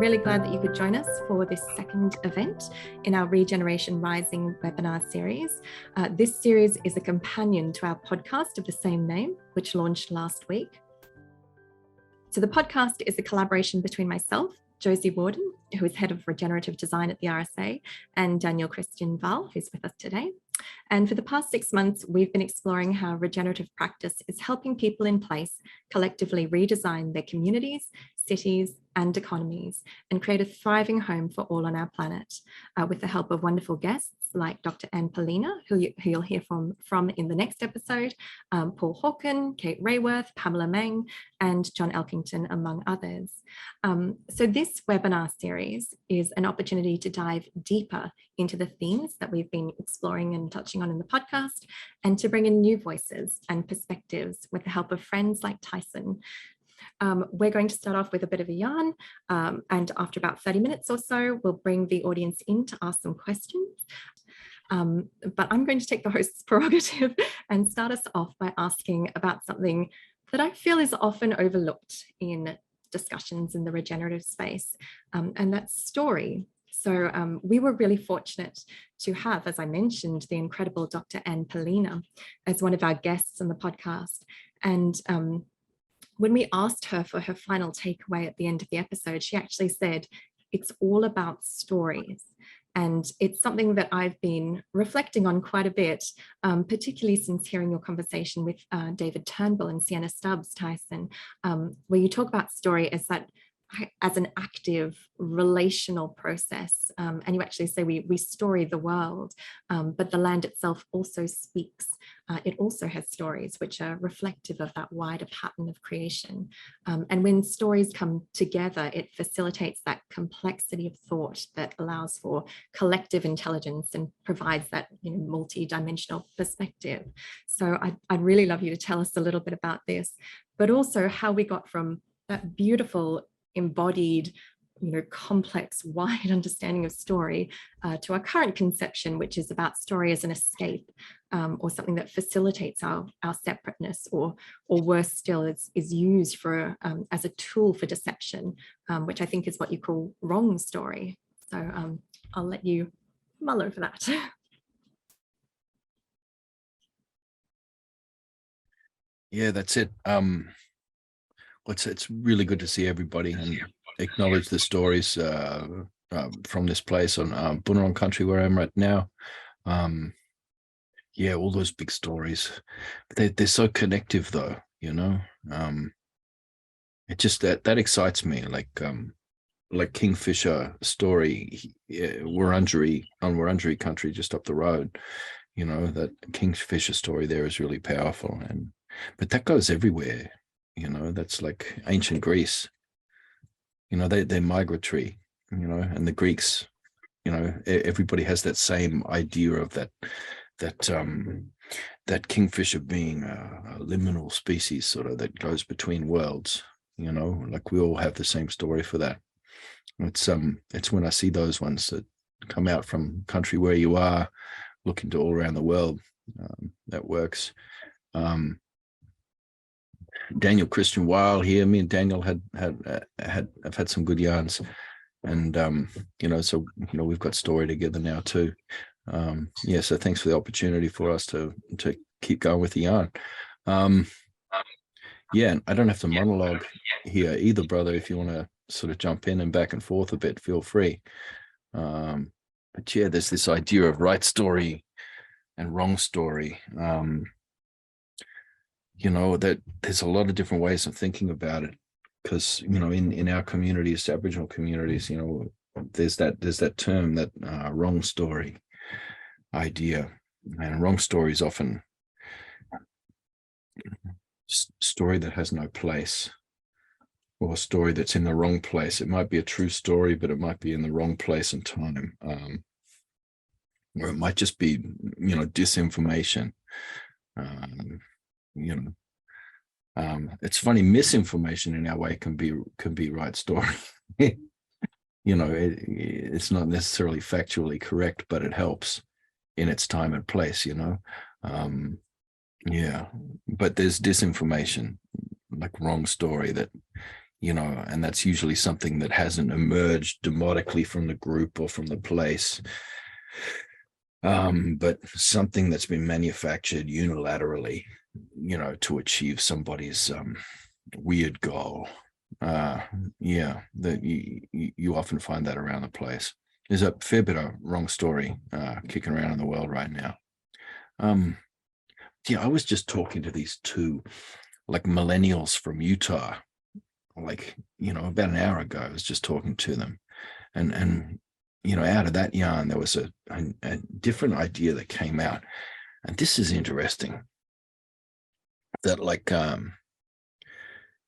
really glad that you could join us for this second event in our ReGeneration Rising webinar series. This series is a companion to our podcast of the same name, which launched last week. So the podcast is a collaboration between myself, Josie Warden, who is head of regenerative design at the RSA, and Daniel Christian Wahl, who's with us today. And for the past 6 months, we've been exploring how regenerative practice is helping people in place collectively redesign their communities, cities, and economies, and create a thriving home for all on our planet, with the help of wonderful guests like Dr. Anne Polina, who you'll hear from in the next episode, Paul Hawken, Kate Rayworth, Pamela Meng, and John Elkington, among others. So this webinar series is an opportunity to dive deeper into the themes that we've been exploring and touching on in the podcast, and to bring in new voices and perspectives with the help of friends like Tyson. We're going to start off with a bit of a yarn, and after about 30 minutes or so, we'll bring the audience in to ask some questions. But I'm going to take the host's prerogative and start us off by asking about something that I feel is often overlooked in discussions in the regenerative space, and that's story. So we were really fortunate to have, as I mentioned, the incredible Dr. Anne Polina as one of our guests on the podcast. And when we asked her for her final takeaway at the end of the episode, she actually said, it's all about stories. And it's something that I've been reflecting on quite a bit, particularly since hearing your conversation with David Turnbull and Sienna Stubbs, Tyson, where you talk about story as an active relational process. And you actually say we story the world, but the land itself also speaks. It also has stories which are reflective of that wider pattern of creation. And when stories come together, it facilitates that complexity of thought that allows for collective intelligence and provides that multi-dimensional perspective. So I'd really love you to tell us a little bit about this, but also how we got from that beautiful embodied, complex, wide understanding of story to our current conception, which is about story as an escape, or something that facilitates our separateness, or worse still, is used for as a tool for deception, which I think is what you call wrong story. So I'll let you mull over that. Yeah, that's it. It's really good to see everybody and acknowledge the stories from this place on Bunurong country where I'm right now. Yeah, all those big stories. They're so connective though, it just that excites me. Like Kingfisher story, Wurundjeri country just up the road. That Kingfisher story there is really powerful, but that goes everywhere. That's like ancient Greece. They're migratory, and the Greeks, everybody has that same idea of that kingfisher being a liminal species, sort of, that goes between worlds. Like we all have the same story for that. It's when I see those ones that come out from country where you are, look into all around the world, that works. Daniel Christian Wahl here. Me and Daniel have had some good yarns, and so we've got story together now too. Yeah, so thanks for the opportunity for us to keep going with the yarn. Yeah, I don't have to monologue here either, brother. If you want to sort of jump in and back and forth a bit, feel free. But yeah, there's this idea of right story and wrong story. That there's a lot of different ways of thinking about it, because in our communities, Aboriginal communities, there's that term, that wrong story idea, and wrong story is often story that has no place, or a story that's in the wrong place. It might be a true story, but it might be in the wrong place and time, or it might just be disinformation. It's funny, misinformation in our way can be right story. It's not necessarily factually correct, but it helps in its time and place. Yeah, but there's disinformation, like wrong story, that and that's usually something that hasn't emerged demotically from the group or from the place, but something that's been manufactured unilaterally, to achieve somebody's weird goal. That you often find that around the place. There's a fair bit of wrong story kicking around in the world right now. I was just talking to these two like millennials from Utah, about an hour ago. I was just talking to them, and out of that yarn there was a different idea that came out, and this is interesting. That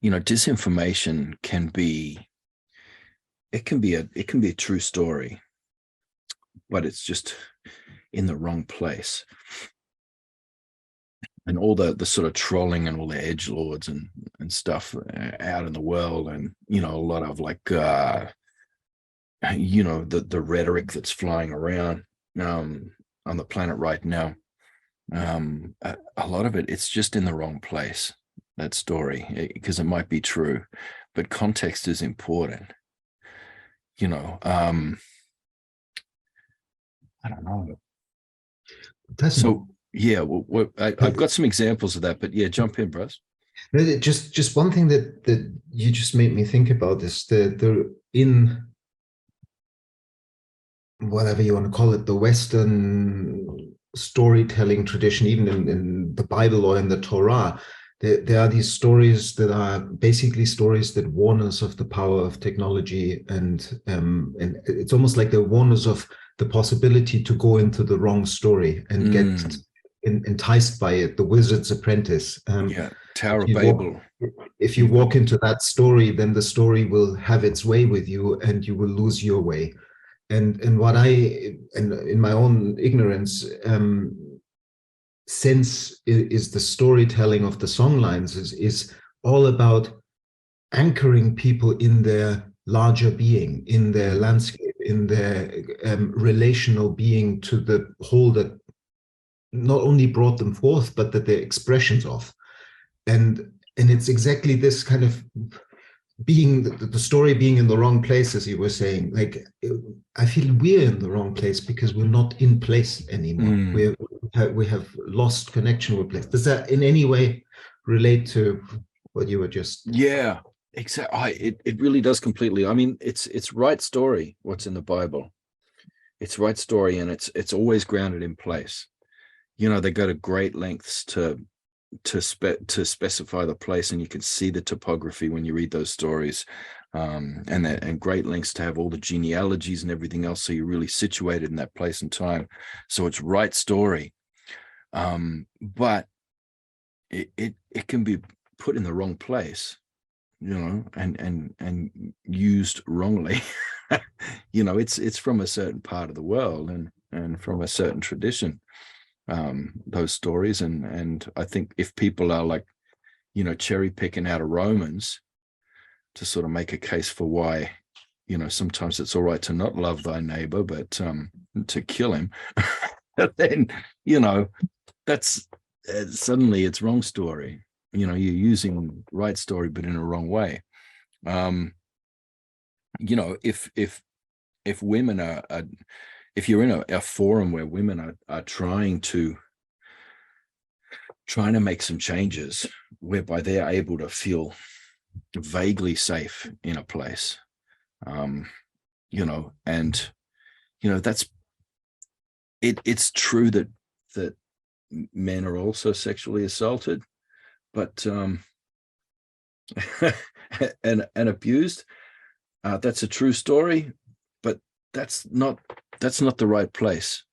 disinformation can be a true story, but it's just in the wrong place. And all the sort of trolling and all the edgelords and stuff out in the world, and a lot of the rhetoric that's flying around on the planet right now, a lot of it's just in the wrong place, that story, because it might be true, but context is important. I don't know. So yeah, I've got some examples of that, but yeah, jump in, bros. Just one thing that you just made me think about is the in whatever you want to call it, the Western storytelling tradition, even in the Bible or in the Torah, there are these stories that are basically stories that warn us of the power of technology, and it's almost like they warn us of the possibility to go into the wrong story and get enticed by it. The Wizard's Apprentice. Tower of Babel. If you walk into that story, then the story will have its way with you, and you will lose your way. And what in my own ignorance, sense is the storytelling of the songlines is all about anchoring people in their larger being, in their landscape, in their relational being to the whole that not only brought them forth, but that they're expressions of. And it's exactly this kind of being the story being in the wrong place, as you were saying. I feel we're in the wrong place because we're not in place anymore. We have lost connection with place. Does that in any way relate to what you were just? Yeah, exactly. It really does completely. I mean, it's right story. What's in the Bible? It's right story, and it's always grounded in place. They go to great lengths to specify the place, and you can see the topography when you read those stories, and great lengths to have all the genealogies and everything else, so you're really situated in that place and time. So it's right story, but it can be put in the wrong place, and used wrongly. It's from a certain part of the world and from a certain tradition, those stories, and I think if people are cherry picking out of Romans to sort of make a case for why sometimes it's all right to not love thy neighbor but to kill him, then that's suddenly it's wrong story. You're using right story but in a wrong way. If women are if you're in a forum where women are trying to make some changes whereby they're able to feel vaguely safe in a place, that's it's true that men are also sexually assaulted, but and abused. That's a true story, but that's not the right place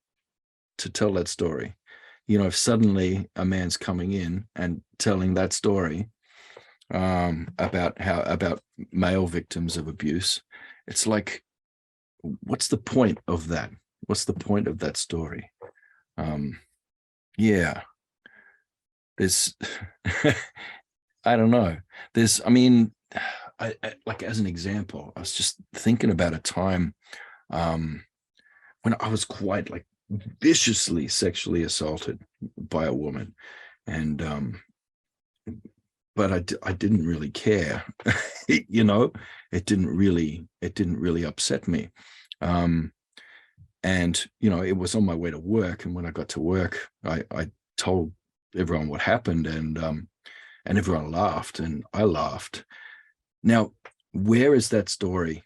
to tell that story. If suddenly a man's coming in and telling that story about male victims of abuse, it's like, what's the point of that? What's the point of that story? There's I don't know. I like, as an example, I was just thinking about a time when I was quite viciously sexually assaulted by a woman, and but I didn't really care. You know, it didn't really upset me. And, you know, it was on my way to work. And when I got to work, I told everyone what happened, and everyone laughed, and I laughed. Now, where is that story?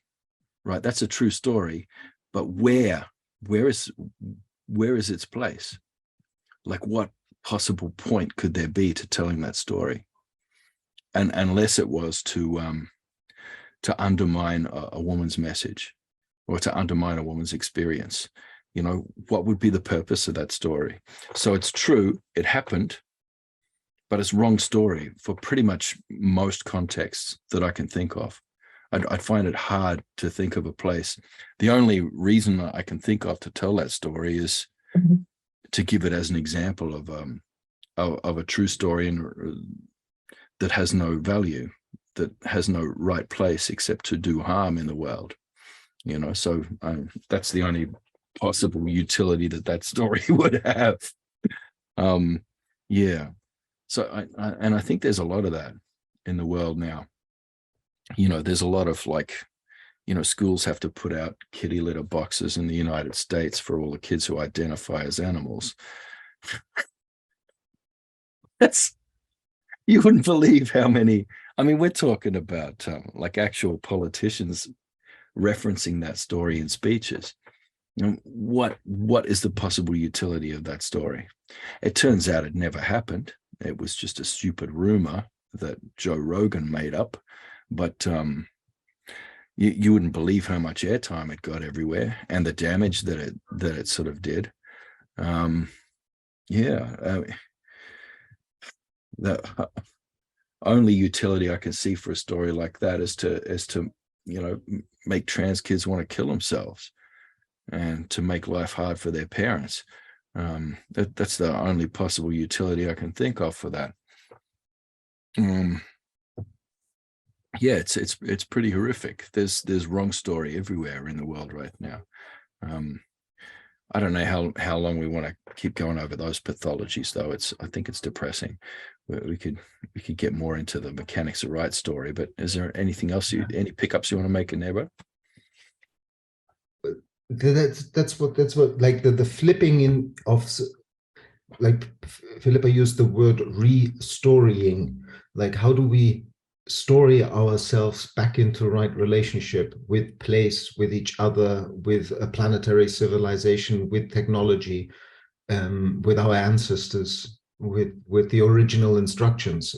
Right. That's a true story, but where is its place? Like, what possible point could there be to telling that story? And unless it was to undermine a woman's message, or to undermine a woman's experience, you know, what would be the purpose of that story? So it's true, it happened, but it's wrong story for pretty much most contexts that I can think of. I'd find it hard to think of a place. The only reason I can think of to tell that story is to give it as an example of a true story that has no value, that has no right place except to do harm in the world. You know, so that's the only possible utility that story would have. Yeah. So I think there's a lot of that in the world now. You know, there's a lot of, like, you know, schools have to put out kitty litter boxes in the United States for all the kids who identify as animals. You wouldn't believe how many. I mean, we're talking about like actual politicians referencing that story in speeches. You know, what is the possible utility of that story? It turns out it never happened. It was just a stupid rumor that Joe Rogan made up. But you wouldn't believe how much airtime it got everywhere, and the damage that it sort of did. The only utility I can see for a story like that is to you know, make trans kids want to kill themselves, and to make life hard for their parents. That's the only possible utility I can think of for that. Yeah, it's pretty horrific. There's wrong story everywhere in the world right now. I don't know how long we want to keep going over those pathologies, though. I think it's depressing. We could get more into the mechanics of right story, but is there anything else any pickups you want to make in there, bro? That's what like the flipping in of, like Philipa used the word restorying. Like, how do we story ourselves back into right relationship with place, with each other, with a planetary civilization, with technology, with our ancestors, with the original instructions?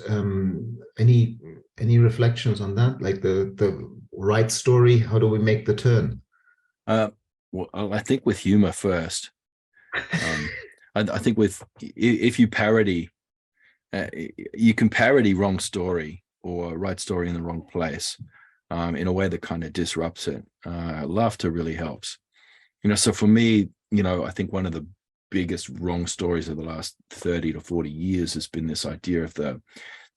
Any reflections on that? Like the right story, how do we make the turn? Well, I think with humor first. I think if you parody, you can parody wrong story or right story in the wrong place, in a way that kind of disrupts it. Laughter really helps. You know, so for me, you know, I think one of the biggest wrong stories of the last 30 to 40 years has been this idea of the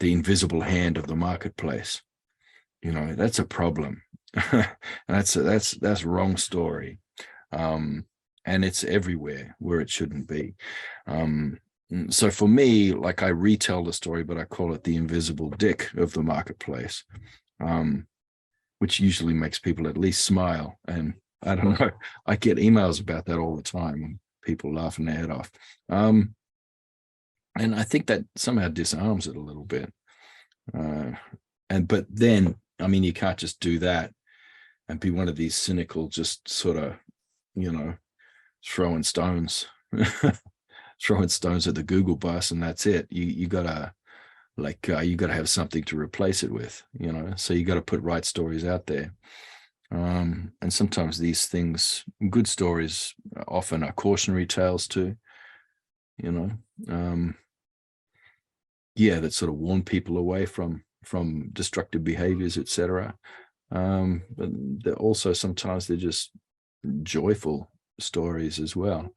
invisible hand of the marketplace. You know, that's a problem. that's wrong story. And it's everywhere where it shouldn't be. So for me, like, I retell the story, but I call it the invisible dick of the marketplace, which usually makes people at least smile. And I don't know, I get emails about that all the time, people laughing their head off. And I think that somehow disarms it a little bit. But then, I mean, you can't just do that and be one of these cynical, just sort of, you know, throwing stones at the Google bus, and that's it. You gotta have something to replace it with, you know. So you got to put right stories out there. And sometimes these things, good stories, often are cautionary tales too, you know. That sort of warn people away from destructive behaviors, etc. But also sometimes they're just joyful stories as well.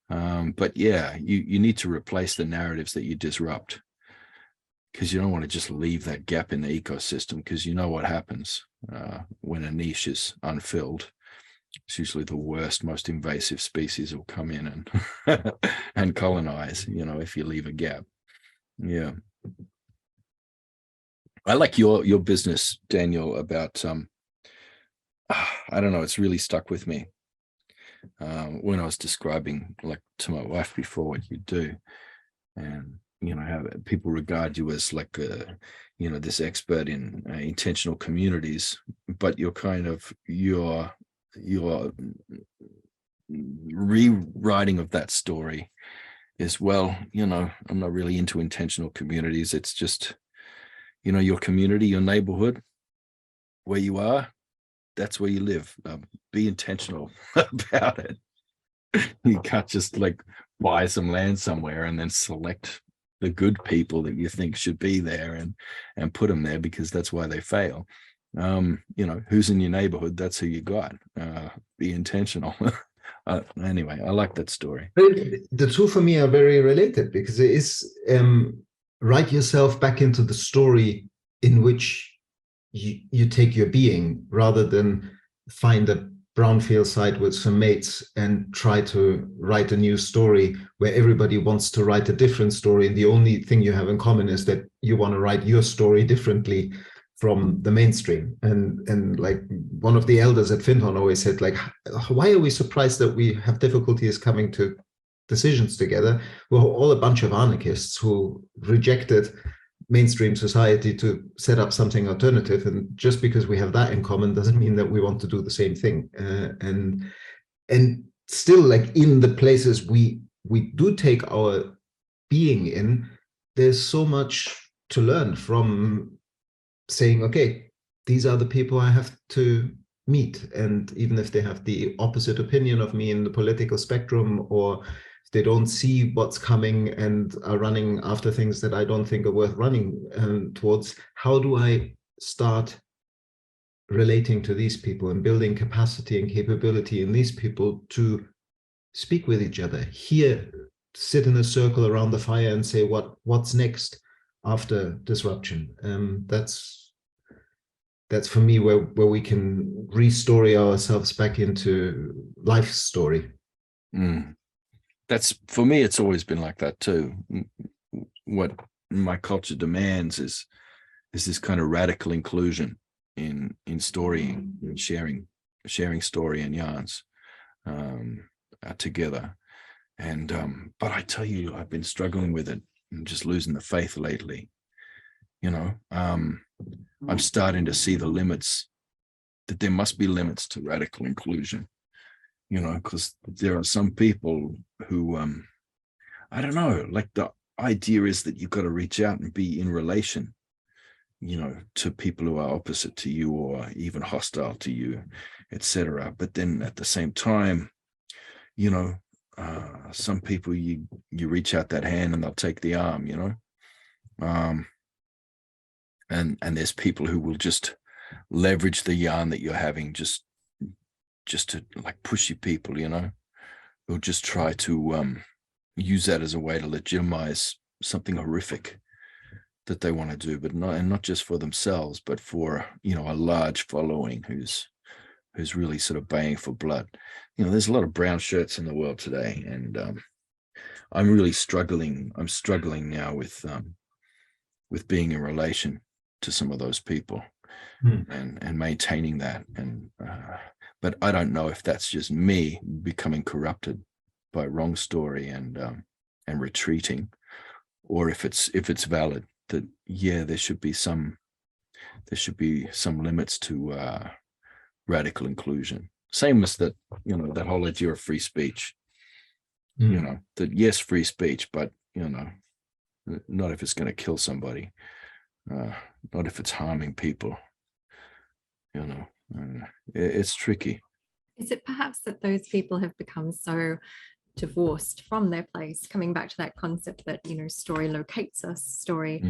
But yeah, you need to replace the narratives that you disrupt, because you don't want to just leave that gap in the ecosystem, because you know what happens when a niche is unfilled. It's usually the worst, most invasive species will come in and and colonize, you know, if you leave a gap. Yeah. I like your business, Daniel, about I don't know, it's really stuck with me. When I was describing, like, to my wife before what you do, and how people regard you as like this expert in intentional communities, but your rewriting of that story is, well, I'm not really into intentional communities. It's just, your community, your neighborhood, where you are, that's where you live. Be intentional about it. You can't just like buy some land somewhere and then select the good people that you think should be there and put them there because that's why they fail. Who's in your neighborhood, that's who you got. Be intentional. Anyway, I like that story. The two for me are very related, because it is write yourself back into the story in which you take your being, rather than find a brownfield site with some mates and try to write a new story where everybody wants to write a different story. And the only thing you have in common is that you want to write your story differently from the mainstream. And like one of the elders at Findhorn always said, like, why are we surprised that we have difficulties coming to decisions together? We're all a bunch of anarchists who rejected mainstream society to set up something alternative, and just because we have that in common doesn't mean that we want to do the same thing. And still, like, in the places we do take our being in, there's so much to learn from saying, okay, these are the people I have to meet, and even if they have the opposite opinion of me in the political spectrum, or they don't see what's coming and are running after things that I don't think are worth running towards, how do I start relating to these people and building capacity and capability in these people to speak with each other, here, sit in a circle around the fire and say, what's next after disruption? That's for me where we can restory ourselves back into life story. That's, for me, it's always been like that too. What my culture demands is this kind of radical inclusion in storying and sharing story and yarns together. And but I tell you, I've been struggling with it and just losing the faith lately. I'm starting to see the limits, that there must be limits to radical inclusion. Because there are some people who, I don't know, like, the idea is that you've got to reach out and be in relation, to people who are opposite to you or even hostile to you, etc. But then at the same time, some people, you reach out that hand and they'll take the arm, and there's people who will just leverage the yarn that you're having just to, like, pushy people, who'll just try to use that as a way to legitimize something horrific that they want to do, but not just for themselves, but for, a large following who's really sort of baying for blood. There's a lot of brown shirts in the world today, and I'm really struggling. I'm struggling now with being in relation to some of those people and maintaining that. And but I don't know if that's just me becoming corrupted by wrong story and retreating, or if it's valid that, yeah, there should be some limits to radical inclusion. Same as that, that whole idea of free speech. That, yes, free speech, but not if it's going to kill somebody, not if it's harming people. It's tricky. Is it perhaps that those people have become so divorced from their place, coming back to that concept that, story locates us, story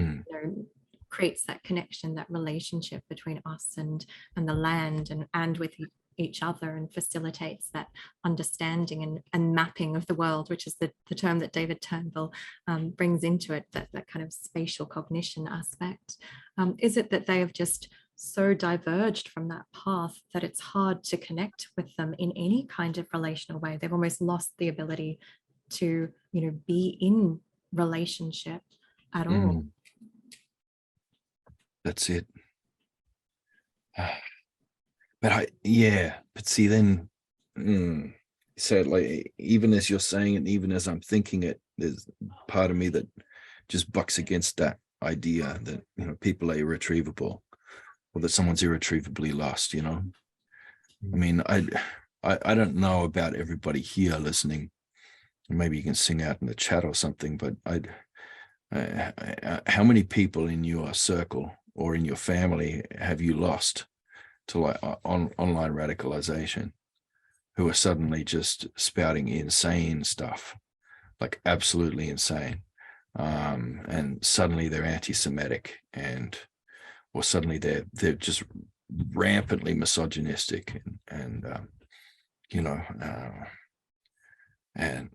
creates that connection, that relationship between us and the land and with each other, and facilitates that understanding and mapping of the world, which is the term that David Turnbull brings into it, that kind of spatial cognition aspect. Is it that they have just so diverged from that path that it's hard to connect with them in any kind of relational way? They've almost lost the ability to, be in relationship at all. That's it. But see then, so like, even as you're saying it, and even as I'm thinking it, there's part of me that just bucks against that idea that, you know, people are irretrievable, or that someone's irretrievably lost, you know. I mean, I don't know about everybody here listening. Maybe you can sing out in the chat or something, but how many people in your circle or in your family have you lost to like online radicalization, who are suddenly just spouting insane stuff, like absolutely insane, and suddenly they're anti-Semitic, or suddenly they're just rampantly misogynistic, and you know, and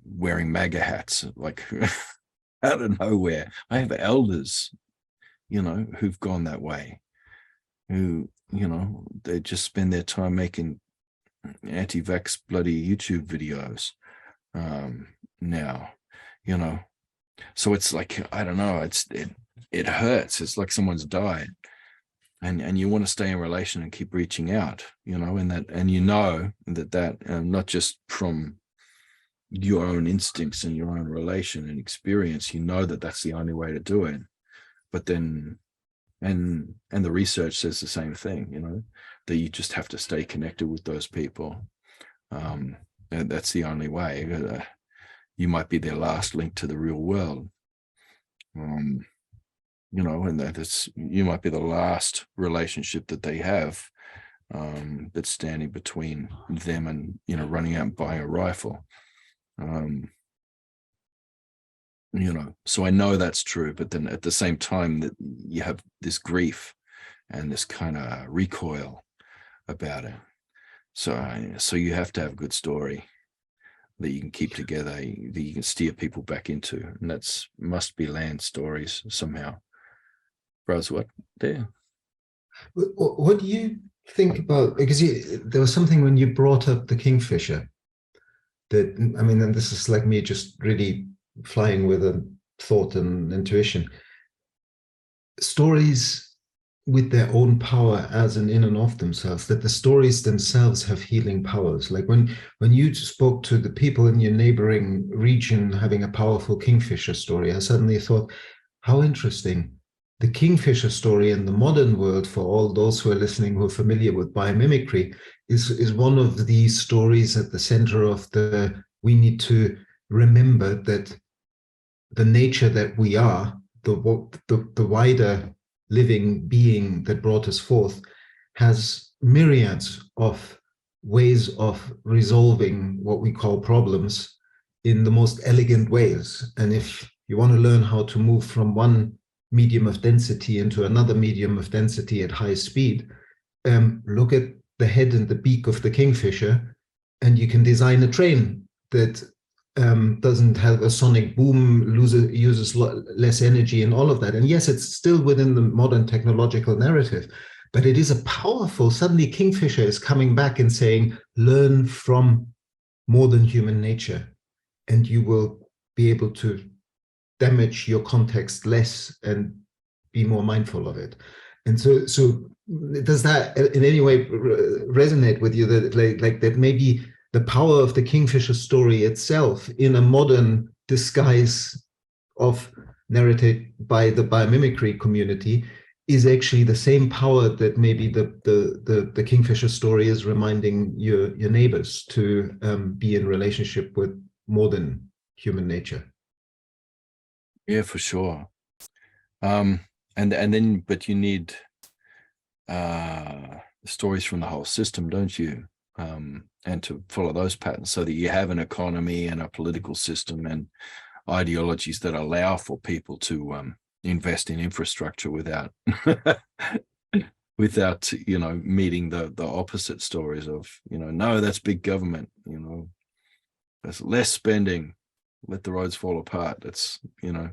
wearing MAGA hats like out of nowhere. I have elders, you know, who've gone that way, who, you know, they just spend their time making anti-vax bloody YouTube videos now, you know. So it's like, I don't know, it hurts. It's like someone's died, and you want to stay in relation and keep reaching out, you know, and you know that not just from your own instincts and your own relation and experience, you know that that's the only way to do it. But then, and the research says the same thing, you know, that you just have to stay connected with those people. And that's the only way. You might be their last link to the real world. You know, and you might be the last relationship that they have, that's standing between them and, you know, running out and buying a rifle. You know, so I know that's true, but then at the same time that you have this grief and this kind of recoil about it. So you have to have a good story that you can keep together, that you can steer people back into, and that's must be land stories somehow. Bros, what there? What do you think about, because there was something when you brought up the kingfisher that, I mean, and this is like me just really flying with a thought and intuition. Stories with their own power as an in and of themselves, that the stories themselves have healing powers. Like when you spoke to the people in your neighboring region having a powerful kingfisher story, I suddenly thought, how interesting. The kingfisher story in the modern world, for all those who are listening who are familiar with biomimicry, is one of these stories at the center of we need to remember that the nature that we are, the wider living being that brought us forth, has myriads of ways of resolving what we call problems in the most elegant ways. And if you want to learn how to move from one medium of density into another medium of density at high speed, look at the head and the beak of the kingfisher, and you can design a train that doesn't have a sonic boom, uses less energy and all of that. And yes, it's still within the modern technological narrative, but it is a powerful, suddenly kingfisher is coming back and saying, learn from more than human nature, and you will be able to damage your context less and be more mindful of it. And so does that in any way resonate with you, that like that maybe the power of the kingfisher story itself in a modern disguise of narrated by the biomimicry community is actually the same power that maybe the kingfisher story is reminding your neighbors to be in relationship with more than human nature? Yeah, for sure. And then, but you need stories from the whole system, don't you? And to follow those patterns so that you have an economy and a political system and ideologies that allow for people to invest in infrastructure without you know, meeting the opposite stories of, you know, no, that's big government, you know, that's less spending, let the roads fall apart. That's, you know,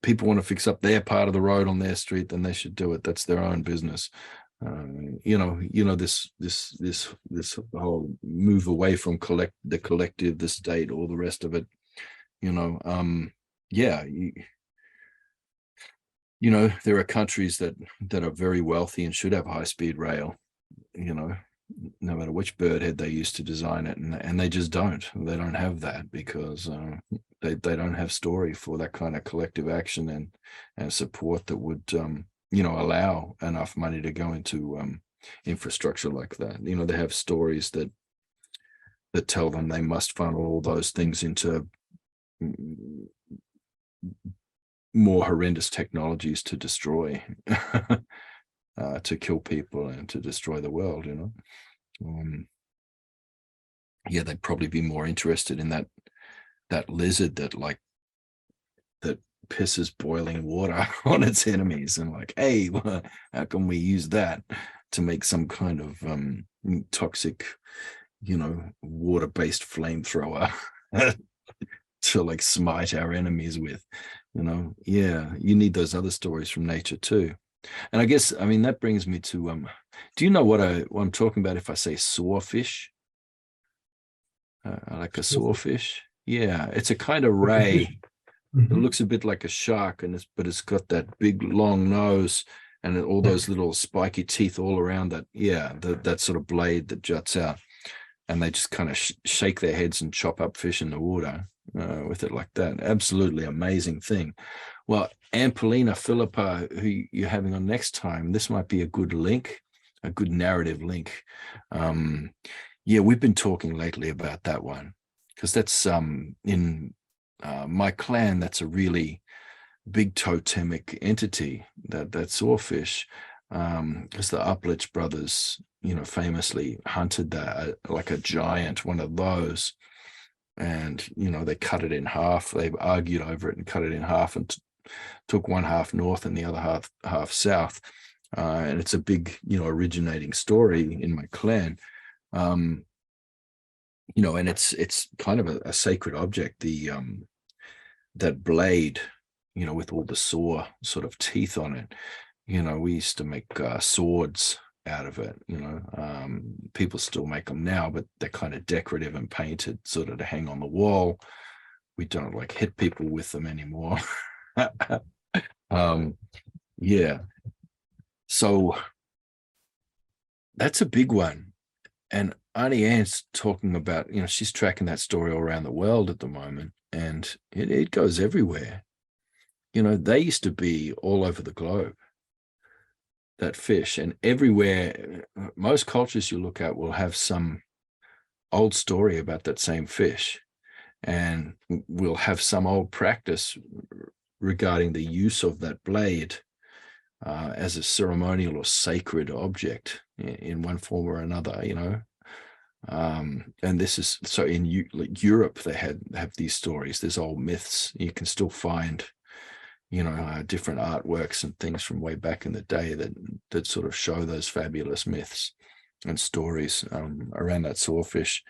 people want to fix up their part of the road on their street, then they should do it. That's their own business. You know, this whole move away from the collective, the state, all the rest of it. You know, yeah. you know, there are countries that are very wealthy and should have high-speed rail, you know, no matter which bird head they use to design it, and they just don't. They don't have that because they don't have story for that kind of collective action and support that would you know, allow enough money to go into infrastructure like that. You know, they have stories that tell them they must funnel all those things into more horrendous technologies to destroy, to kill people and to destroy the world, you know. Yeah, they'd probably be more interested in that lizard that pisses boiling water on its enemies, and like, hey, how can we use that to make some kind of toxic, you know, water-based flamethrower to like smite our enemies with, you know. Yeah, you need those other stories from nature too. And I guess, I mean, that brings me to do you know what I'm talking about if I say sawfish? Like a sawfish? Yeah, it's a kind of ray. It looks a bit like a shark, but it's got that big long nose and all those little spiky teeth all around that. Yeah, that sort of blade that juts out, and they just kind of shake their heads and chop up fish in the water with it like that. Absolutely amazing thing. Well, Ampolina Philipa, who you're having on next time, this might be a good link, a good narrative link. Yeah, we've been talking lately about that one because that's in my clan. That's a really big totemic entity, that sawfish, because the Uplich brothers, you know, famously hunted that like a giant, one of those, and you know, they cut it in half. They argued over it and cut it in half and took one half north and the other half south. And it's a big, you know, originating story in my clan. You know, and it's kind of a sacred object, the that blade, you know, with all the saw sort of teeth on it. You know, we used to make swords out of it, you know. People still make them now, but they're kind of decorative and painted sort of to hang on the wall. We don't like hit people with them anymore. Yeah, so that's a big one. And Auntie Anne's talking about, you know, she's tracking that story all around the world at the moment, and it goes everywhere. You know, they used to be all over the globe, that fish, and everywhere. Most cultures you look at will have some old story about that same fish, and we'll have some old practice regarding the use of that blade as a ceremonial or sacred object in one form or another, you know. And this is so in Europe, they have these stories. There's old myths. You can still find, you know, different artworks and things from way back in the day that sort of show those fabulous myths and stories around that sawfish.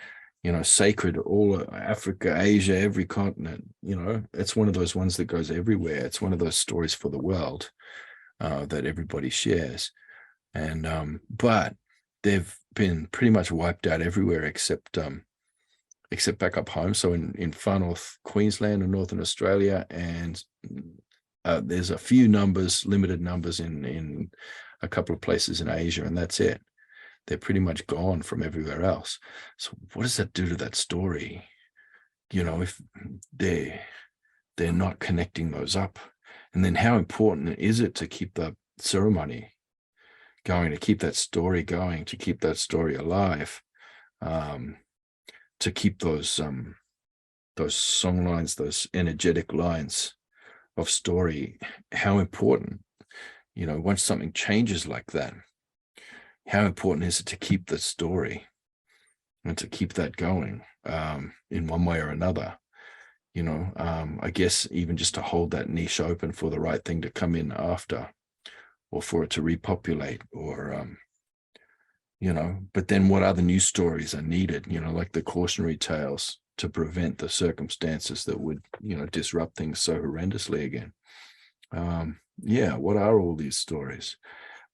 You know, sacred, all Africa, Asia, every continent. You know, it's one of those ones that goes everywhere. It's one of those stories for the world that everybody shares. And but they've been pretty much wiped out everywhere except back up home. So in far north Queensland and Northern Australia, and there's a few numbers, limited numbers in a couple of places in Asia, and that's it. They're pretty much gone from everywhere else. So what does that do to that story? You know, if they're not connecting those up, and then how important is it to keep the ceremony going, to keep that story going, to keep that story alive, to keep those song lines, those energetic lines of story. How important, you know, once something changes like that, how important is it to keep the story and to keep that going in one way or another? You know, I guess even just to hold that niche open for the right thing to come in after, or for it to repopulate, or you know. But then what other news stories are needed, you know, like the cautionary tales to prevent the circumstances that would, you know, disrupt things so horrendously again. Yeah, what are all these stories?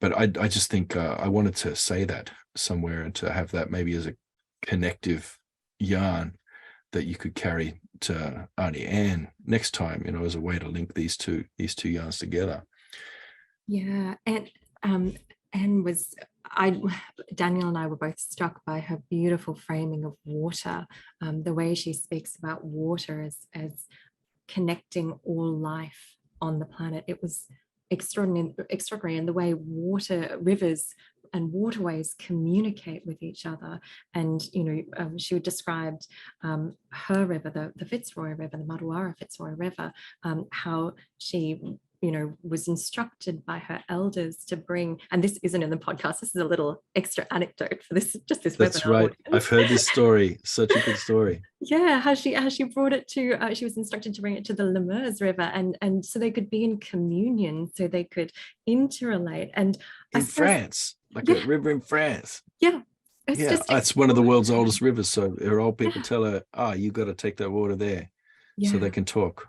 But I just think I wanted to say that somewhere, and to have that maybe as a connective yarn that you could carry to Auntie Anne next time, you know, as a way to link these two yarns together. Yeah, and was I Daniel and I were both struck by her beautiful framing of water, the way she speaks about water as connecting all life on the planet. It was extraordinary, and the way water, rivers and waterways communicate with each other. And she would describe her river, the Fitzroy River, the Martuwarra Fitzroy River, how she was instructed by her elders to bring, and this isn't in the podcast, this is a little extra anecdote for this That's webinar right audience. I've heard this story, such a good story. Yeah, how she brought it to she was instructed to bring it to the Lemurs River, and so they could be in communion, so they could interrelate. And In France, like a river in France. Yeah, it's one of the world's oldest rivers, so her old people tell her, you got to take that water there, so they can talk.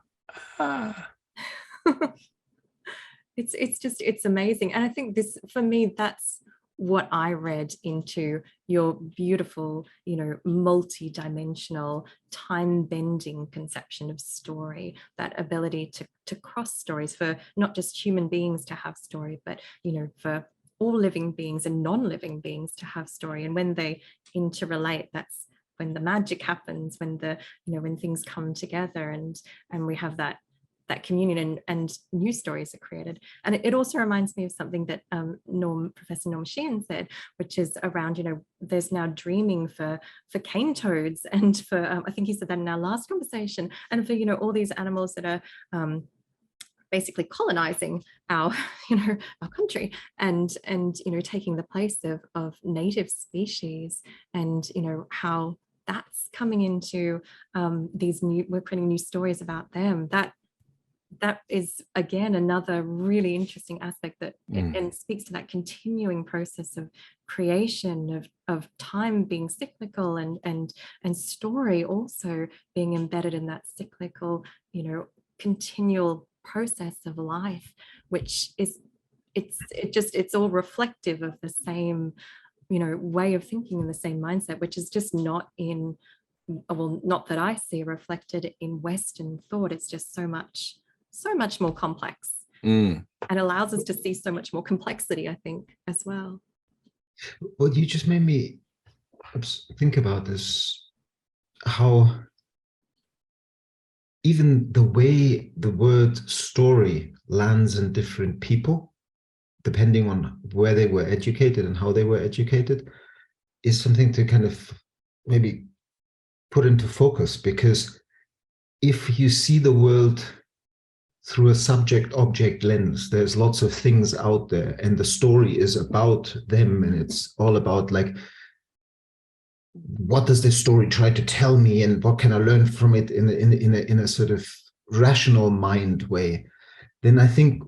It's amazing. And I think this, for me, that's what I read into your beautiful, multi-dimensional, time-bending conception of story, that ability to cross stories, for not just human beings to have story, but, for all living beings and non-living beings to have story. And when they interrelate, that's when the magic happens, when when things come together, and we have that communion, and new stories are created. And it also reminds me of something that Professor Norm Sheehan said, which is around, there's now dreaming for cane toads, and for, I think he said that in our last conversation, and for, all these animals that are basically colonizing our, our country, and taking the place of native species, and, how that's coming into we're creating new stories about them. That is, again, another really interesting aspect that and speaks to that continuing process of creation, of time being cyclical, and story also being embedded in that cyclical, continual process of life, which is it's all reflective of the same, way of thinking, and the same mindset, which is just not that I see reflected in Western thought. It's just so much more complex, and allows us to see so much more complexity, I think, as well. Well, you just made me think about this, how even the way the word story lands in different people, depending on where they were educated and how they were educated, is something to kind of maybe put into focus. Because if you see the world through a subject-object lens, there's lots of things out there, and the story is about them, and it's all about, like, what does this story try to tell me, and what can I learn from it in a sort of rational mind way. Then I think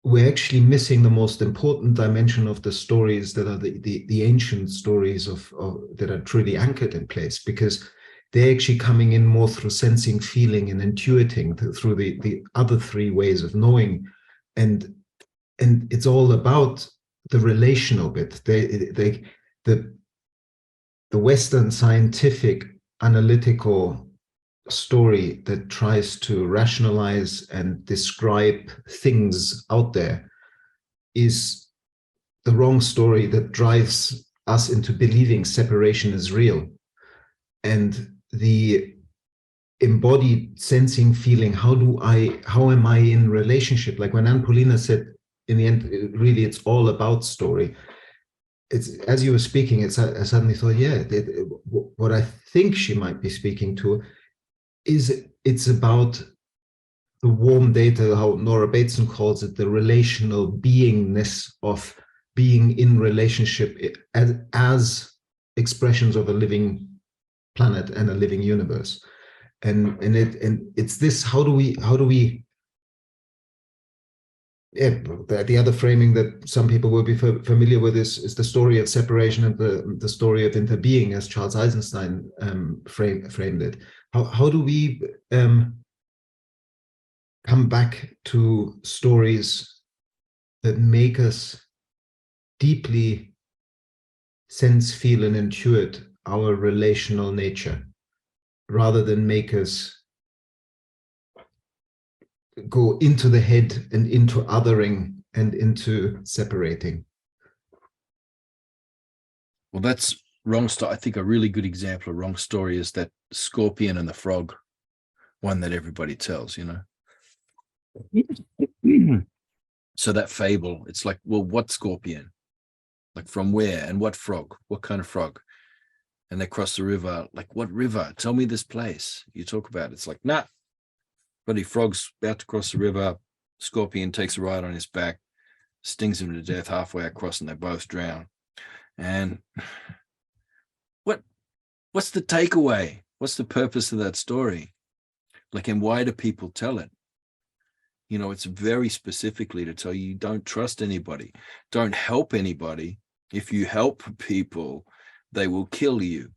we're actually missing the most important dimension of the stories that are the ancient stories of that are truly anchored in place, because they're actually coming in more through sensing, feeling, and intuiting, through the other three ways of knowing. And it's all about the relational bit. The Western scientific analytical story that tries to rationalize and describe things out there is the wrong story that drives us into believing separation is real. And the embodied sensing, feeling, how am I in relationship? Like when Anne Paulina said, in the end, really, it's all about story. It's, as you were speaking, I suddenly thought, what I think she might be speaking to is, it's about the warm data, how Nora Bateson calls it, the relational beingness of being in relationship as expressions of a living planet and a living universe. And it's this, how do we the other framing that some people will be familiar with is the story of separation and the story of interbeing, as Charles Eisenstein framed it. How do we come back to stories that make us deeply sense, feel, and intuit our relational nature, rather than make us go into the head and into othering and into separating. Well, that's wrong story. I think a really good example of wrong story is that scorpion and the frog, one that everybody tells, you know. So that fable, it's like, well, what scorpion? Like from where? And what frog? What kind of frog? And they cross the river. Like, what river? Tell me this place you talk about. It's like, nah. Bloody frog's about to cross the river. Scorpion takes a ride on his back, stings him to death halfway across, and they both drown. And what's the takeaway? What's the purpose of that story? Like, and why do people tell it? You know, it's very specifically to tell you don't trust anybody. Don't help anybody. If you help people, they will kill you.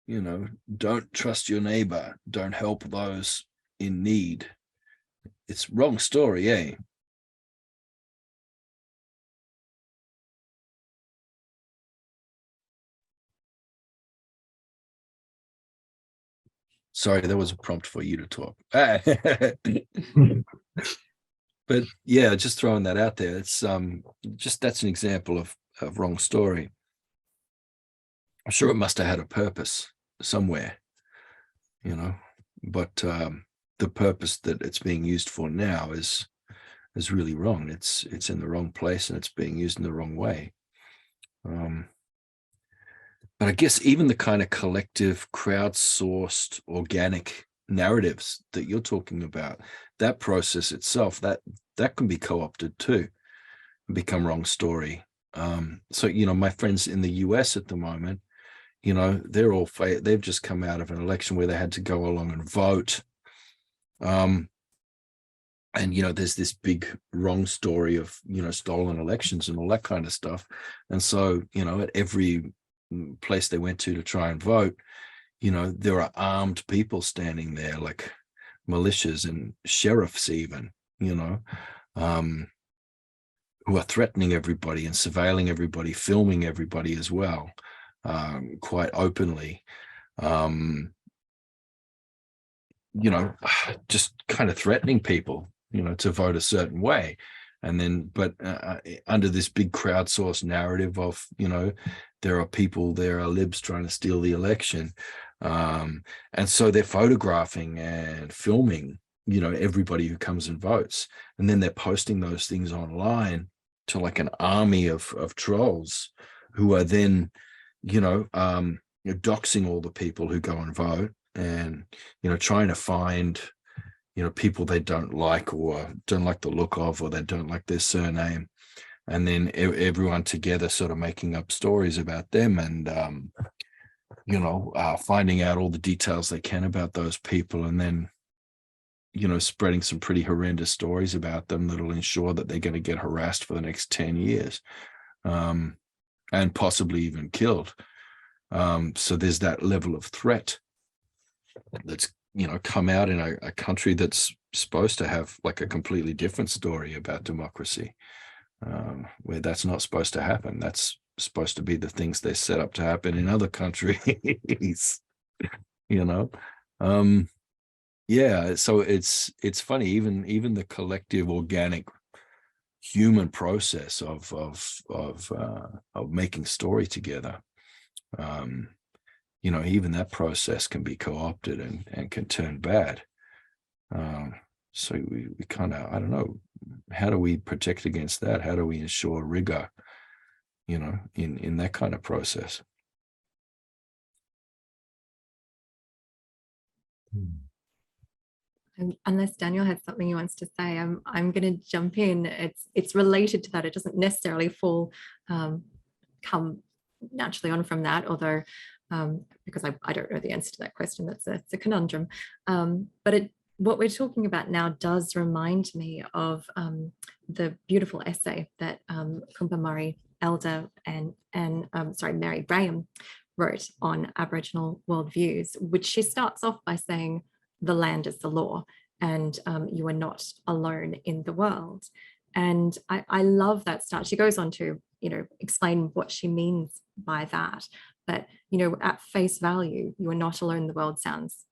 You know, don't trust your neighbor. Don't help those in need. It's wrong story, eh? Sorry, that was a prompt for you to talk. But yeah, just throwing that out there. It's just that's an example of wrong story. I'm sure it must have had a purpose somewhere, you know, but the purpose that it's being used for now is really wrong. It's in the wrong place and it's being used in the wrong way. But I guess even the kind of collective, crowdsourced, organic narratives that you're talking about, that process itself, that can be co-opted too and become wrong story. So, you know, my friends in the US at the moment, you know, they've just come out of an election where they had to go along and vote. And, you know, there's this big wrong story of, you know, stolen elections and all that kind of stuff. And so, you know, at every place they went to try and vote, you know, there are armed people standing there, like militias and sheriffs even, you know, who are threatening everybody and surveilling everybody, filming everybody as well, quite openly. You know, just kind of threatening people, you know, to vote a certain way. And then, but under this big crowdsourced narrative of, you know, there are libs trying to steal the election. And so they're photographing and filming, you know, everybody who comes and votes. And then they're posting those things online to like an army of trolls who are then, you know, doxing all the people who go and vote and, you know, trying to find, you know, people they don't like or don't like the look of, or they don't like their surname. And then everyone together sort of making up stories about them and, you know, finding out all the details they can about those people and then, you know, spreading some pretty horrendous stories about them that'll ensure that they're going to get harassed for the next 10 years and possibly even killed. So there's that level of threat that's, you know, come out in a country that's supposed to have like a completely different story about democracy, where that's not supposed to happen. That's supposed to be the things they set up to happen in other countries, you know. Yeah, so it's funny, even the collective organic human process of making story together, you know, even that process can be co-opted and can turn bad. So we kind of, I don't know, how do we protect against that? How do we ensure rigor, you know, in that kind of process? Unless Daniel has something he wants to say, I'm going to jump in. It's related to that. It doesn't necessarily come naturally on from that, although because I don't know the answer to that question. That's a conundrum. But what we're talking about now does remind me of the beautiful essay that Kumpa Murray Elder and Mary Graham wrote on Aboriginal worldviews, which she starts off by saying, the land is the law and you are not alone in the world. And I love that start. She goes on to, you know, explain what she means by that. But, you know, at face value, you are not alone in the world sounds,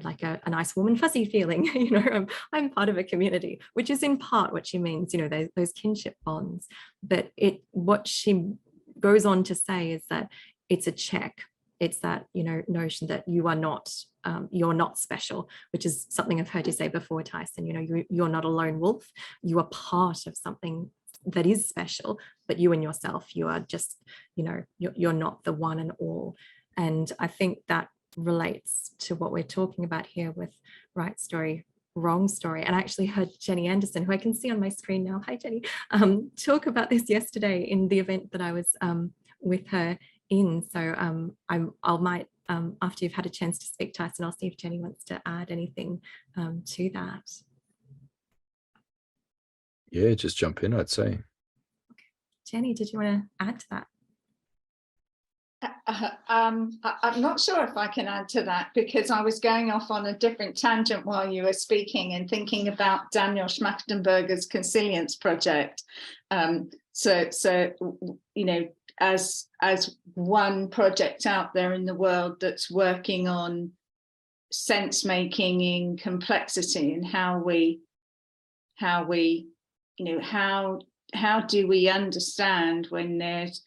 like a nice warm and fuzzy feeling. I'm part of a community, which is in part what she means, those kinship bonds. But what she goes on to say is that it's a check. It's that, notion that you're not special, which is something I've heard you say before, Tyson. You're not a lone wolf. You are part of something that is special, but you and yourself, you are just, you're not the one and all. And I think that relates to what we're talking about here with right story, wrong story. And I actually heard Jenny Anderson, who I can see on my screen now, hi Jenny, talk about this yesterday in the event that I was with her in. So I might, after you've had a chance to speak, Tyson, I'll see if Jenny wants to add anything to that. Yeah, just jump in, I'd say. Okay. Jenny, did you want to add to that? I'm not sure if I can add to that, because I was going off on a different tangent while you were speaking and thinking about Daniel Schmachtenberger's Consilience project. So as one project out there in the world that's working on sense making in complexity, and how do we understand when there's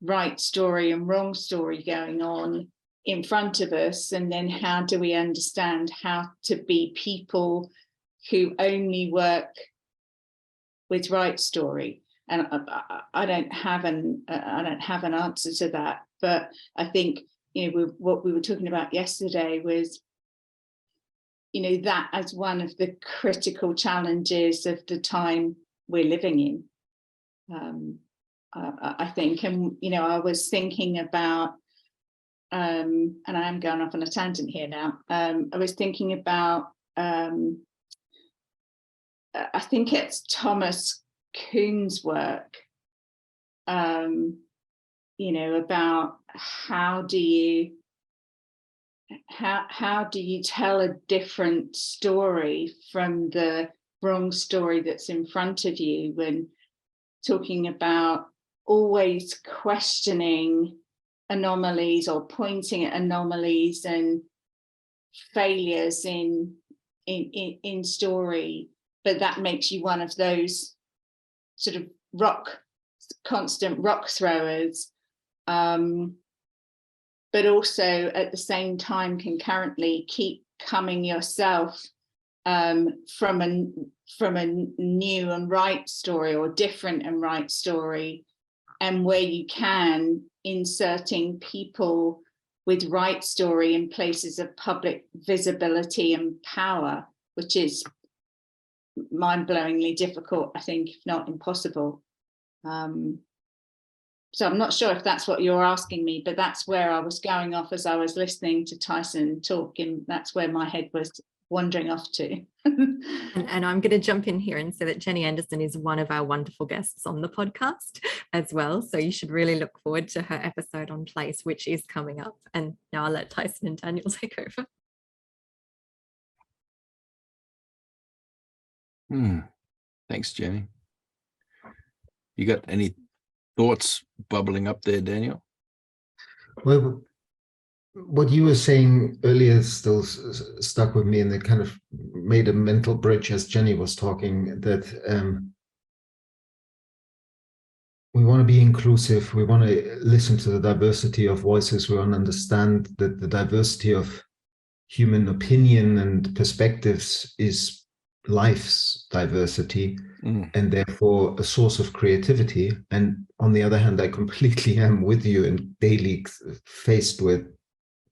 right story and wrong story going on in front of us, and then how do we understand how to be people who only work with right story? And I don't have an answer to that, but I think what we were talking about yesterday was that as one of the critical challenges of the time we're living in. I think, and I was thinking about, and I am going off on a tangent here now. I was thinking about, I think it's Thomas Kuhn's work, about how do you tell a different story from the wrong story that's in front of you, when talking about always questioning anomalies or pointing at anomalies and failures in story, but that makes you one of those sort of constant rock throwers, but also at the same time concurrently keep coming yourself from a new and right story, or different and right story, and where you can, inserting people with right story in places of public visibility and power, which is mind-blowingly difficult, I think, if not impossible. So I'm not sure if that's what you're asking me, but that's where I was going off as I was listening to Tyson talk, and that's where my head was wandering off to. And I'm going to jump in here and say that Jenny Anderson is one of our wonderful guests on the podcast as well. So you should really look forward to her episode on place, which is coming up. And now I'll let Tyson and Daniel take over. Thanks, Jenny. You got any thoughts bubbling up there, Daniel? Well, what you were saying earlier still stuck with me, and it kind of made a mental bridge as Jenny was talking, that we want to be inclusive, we want to listen to the diversity of voices, we want to understand that the diversity of human opinion and perspectives is life's diversity, and therefore a source of creativity. And on the other hand, I completely am with you and daily faced with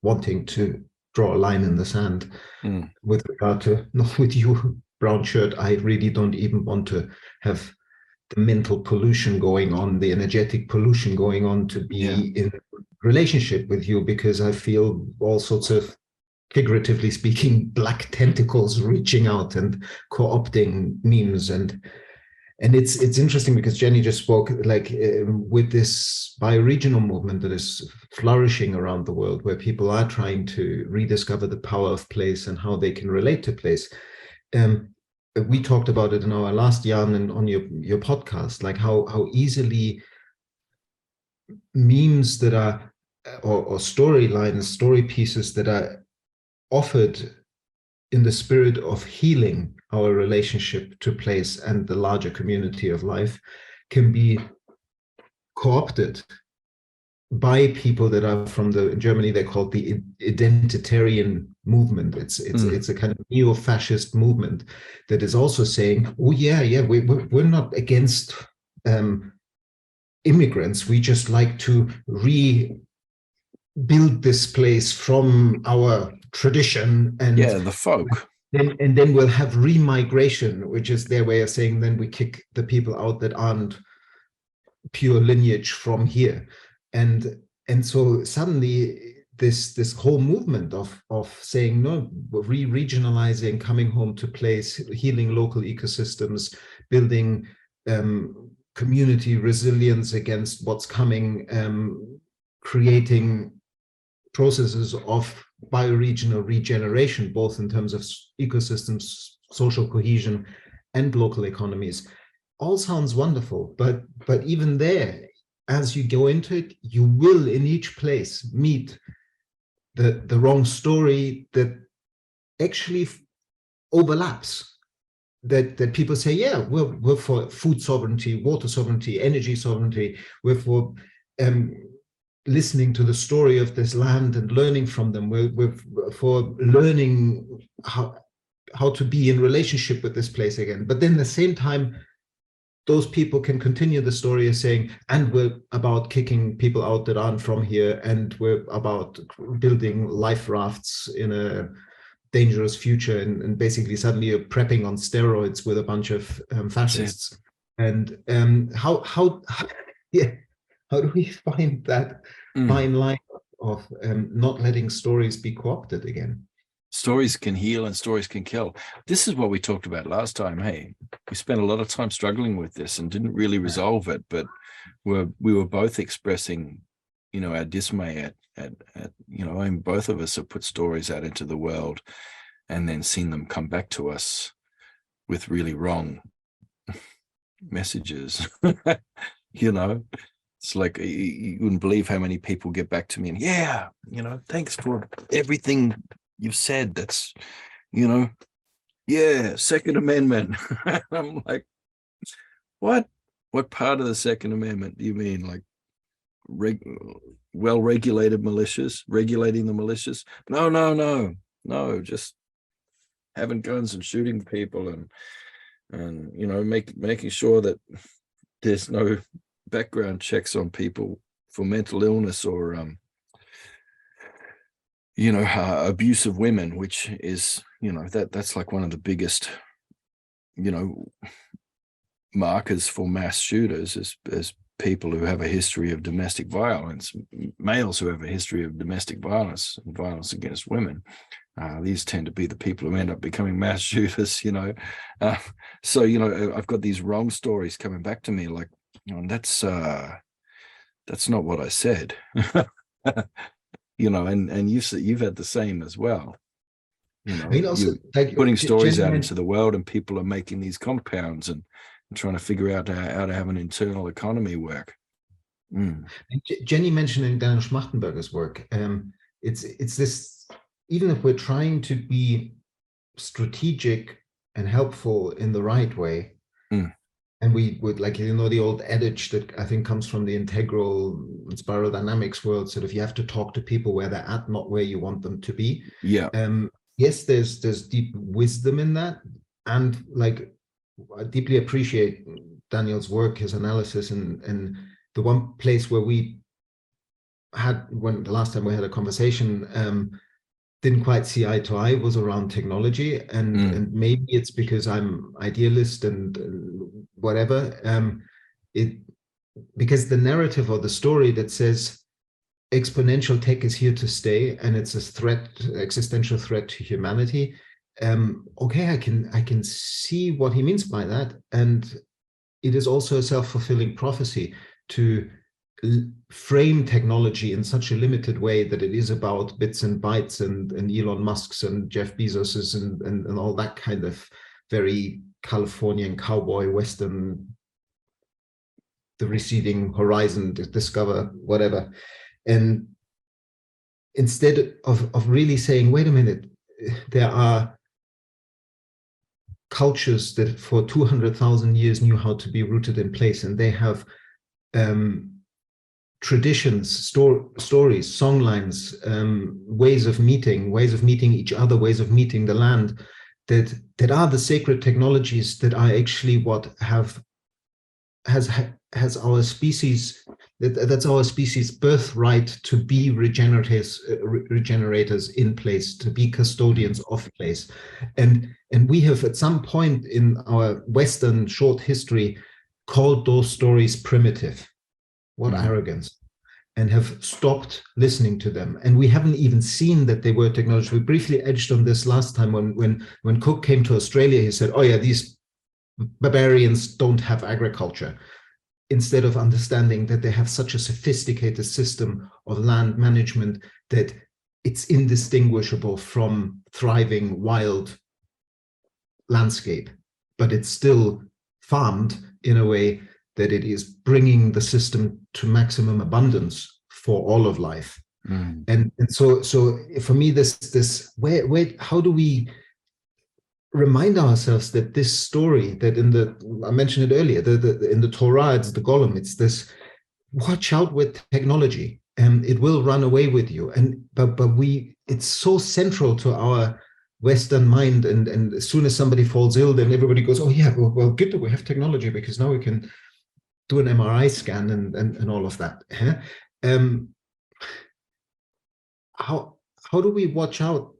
wanting to draw a line in the sand with regard to, not with you, brown shirt, I really don't even want to have the mental pollution going on, the energetic pollution going on, to be in relationship with you, because I feel all sorts of, figuratively speaking, black tentacles reaching out and co-opting memes. And it's interesting because Jenny just spoke with this bioregional movement that is flourishing around the world, where people are trying to rediscover the power of place and how they can relate to place. We talked about it in our last yarn and on your podcast, like how easily memes that are, or storylines, story pieces that are offered in the spirit of healing our relationship to place and the larger community of life, can be co-opted by people that are from in Germany, they're called the identitarian movement. It's a kind of neo-fascist movement that is also saying, oh yeah, we're not against immigrants. We just like to rebuild this place from our tradition, and the folk. And then we'll have remigration, which is their way of saying then we kick the people out that aren't pure lineage from here. And so suddenly this whole movement of saying no, regionalizing, coming home to place, healing local ecosystems, building community resilience against what's coming, creating processes of bioregional regeneration, both in terms of ecosystems, social cohesion, and local economies. All sounds wonderful, but even there, as you go into it, you will in each place meet the wrong story that actually overlaps. That people say, yeah, we're for food sovereignty, water sovereignty, energy sovereignty. We're for listening to the story of this land and learning from them. We're for learning how to be in relationship with this place again. But then at the same time, those people can continue the story of saying, and we're about kicking people out that aren't from here, and we're about building life rafts in a dangerous future, and basically suddenly you're prepping on steroids with a bunch of fascists. And how do we find that fine line of not letting stories be co-opted again? Stories can heal and stories can kill. This is what we talked about last time. Hey, we spent a lot of time struggling with this and didn't really resolve it, but we were both expressing, our dismay at and both of us have put stories out into the world and then seen them come back to us with really wrong messages. It's like you wouldn't believe how many people get back to me and thanks for everything you've said. That's, Second Amendment. I'm like, what part of the Second Amendment do you mean? Like well-regulated militias, regulating the militias? No, just having guns and shooting people and making sure that there's no background checks on people for mental illness or abuse of women, which is that's like one of the biggest markers for mass shooters as people who have a history of domestic violence, males who have a history of domestic violence and violence against women. These tend to be the people who end up becoming mass shooters, so I've got these wrong stories coming back to me like, that's not what I said. And you've had the same as well. Also, putting stories out into the world, and people are making these compounds and trying to figure out how to have an internal economy work. Jenny mentioning Daniel Schmachtenberger's work. It's this, even if we're trying to be strategic and helpful in the right way, and we would, like, the old adage that I think comes from the integral spiral dynamics world, sort of you have to talk to people where they're at, not where you want them to be. Yeah. Yes, there's deep wisdom in that. And like, I deeply appreciate Daniel's work, his analysis, and the one place where we had, when the last time we had a conversation, didn't quite see eye to eye was around technology, and maybe it's because I'm idealist and whatever. Because the narrative or the story that says exponential tech is here to stay and it's a threat, existential threat to humanity. Okay, I can see what he means by that, and it is also a self-fulfilling prophecy to frame technology in such a limited way that it is about bits and bytes and Elon Musk's and Jeff Bezos's and all that kind of very Californian cowboy Western, the receding horizon, discover whatever. And instead of really saying, wait a minute, there are cultures that for 200,000 years knew how to be rooted in place, and they have traditions, stories, songlines, ways of meeting each other, ways of meeting the land, that are the sacred technologies that are actually what has our species, that's our species' birthright to be regenerators in place, to be custodians of place. And we have at some point in our Western short history called those stories primitive. What arrogance. And have stopped listening to them. And we haven't even seen that they were technology. We briefly edged on this last time when Cook came to Australia. He said, oh yeah, these barbarians don't have agriculture, instead of understanding that they have such a sophisticated system of land management that it's indistinguishable from thriving wild landscape, but it's still farmed in a way that it is bringing the system to maximum abundance for all of life. And so for me, this where how do we remind ourselves that this story that I mentioned it earlier, in the Torah, it's the golem, it's this, watch out with technology and it will run away with you. But it's so central to our Western mind, and as soon as somebody falls ill, then everybody goes, oh yeah, well good that we have technology, because now we can do an MRI scan and all of that. How do we watch out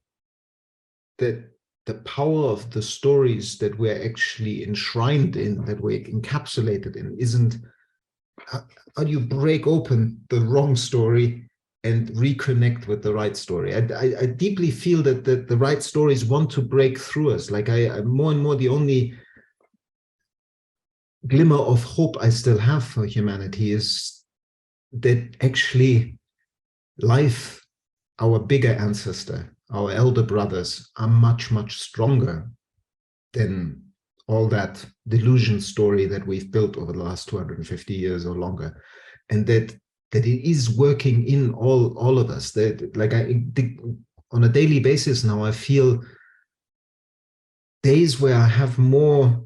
that the power of the stories that we're actually enshrined in, that we're encapsulated in, isn't, how do you break open the wrong story and reconnect with the right story? I deeply feel that the right stories want to break through us. Like I'm more and more, the only glimmer of hope I still have for humanity is that actually life, our bigger ancestor, our elder brothers, are much, much stronger than all that delusion story that we've built over the last 250 years or longer. And that it is working in all of us. That, like, on a daily basis now, I feel days where I have more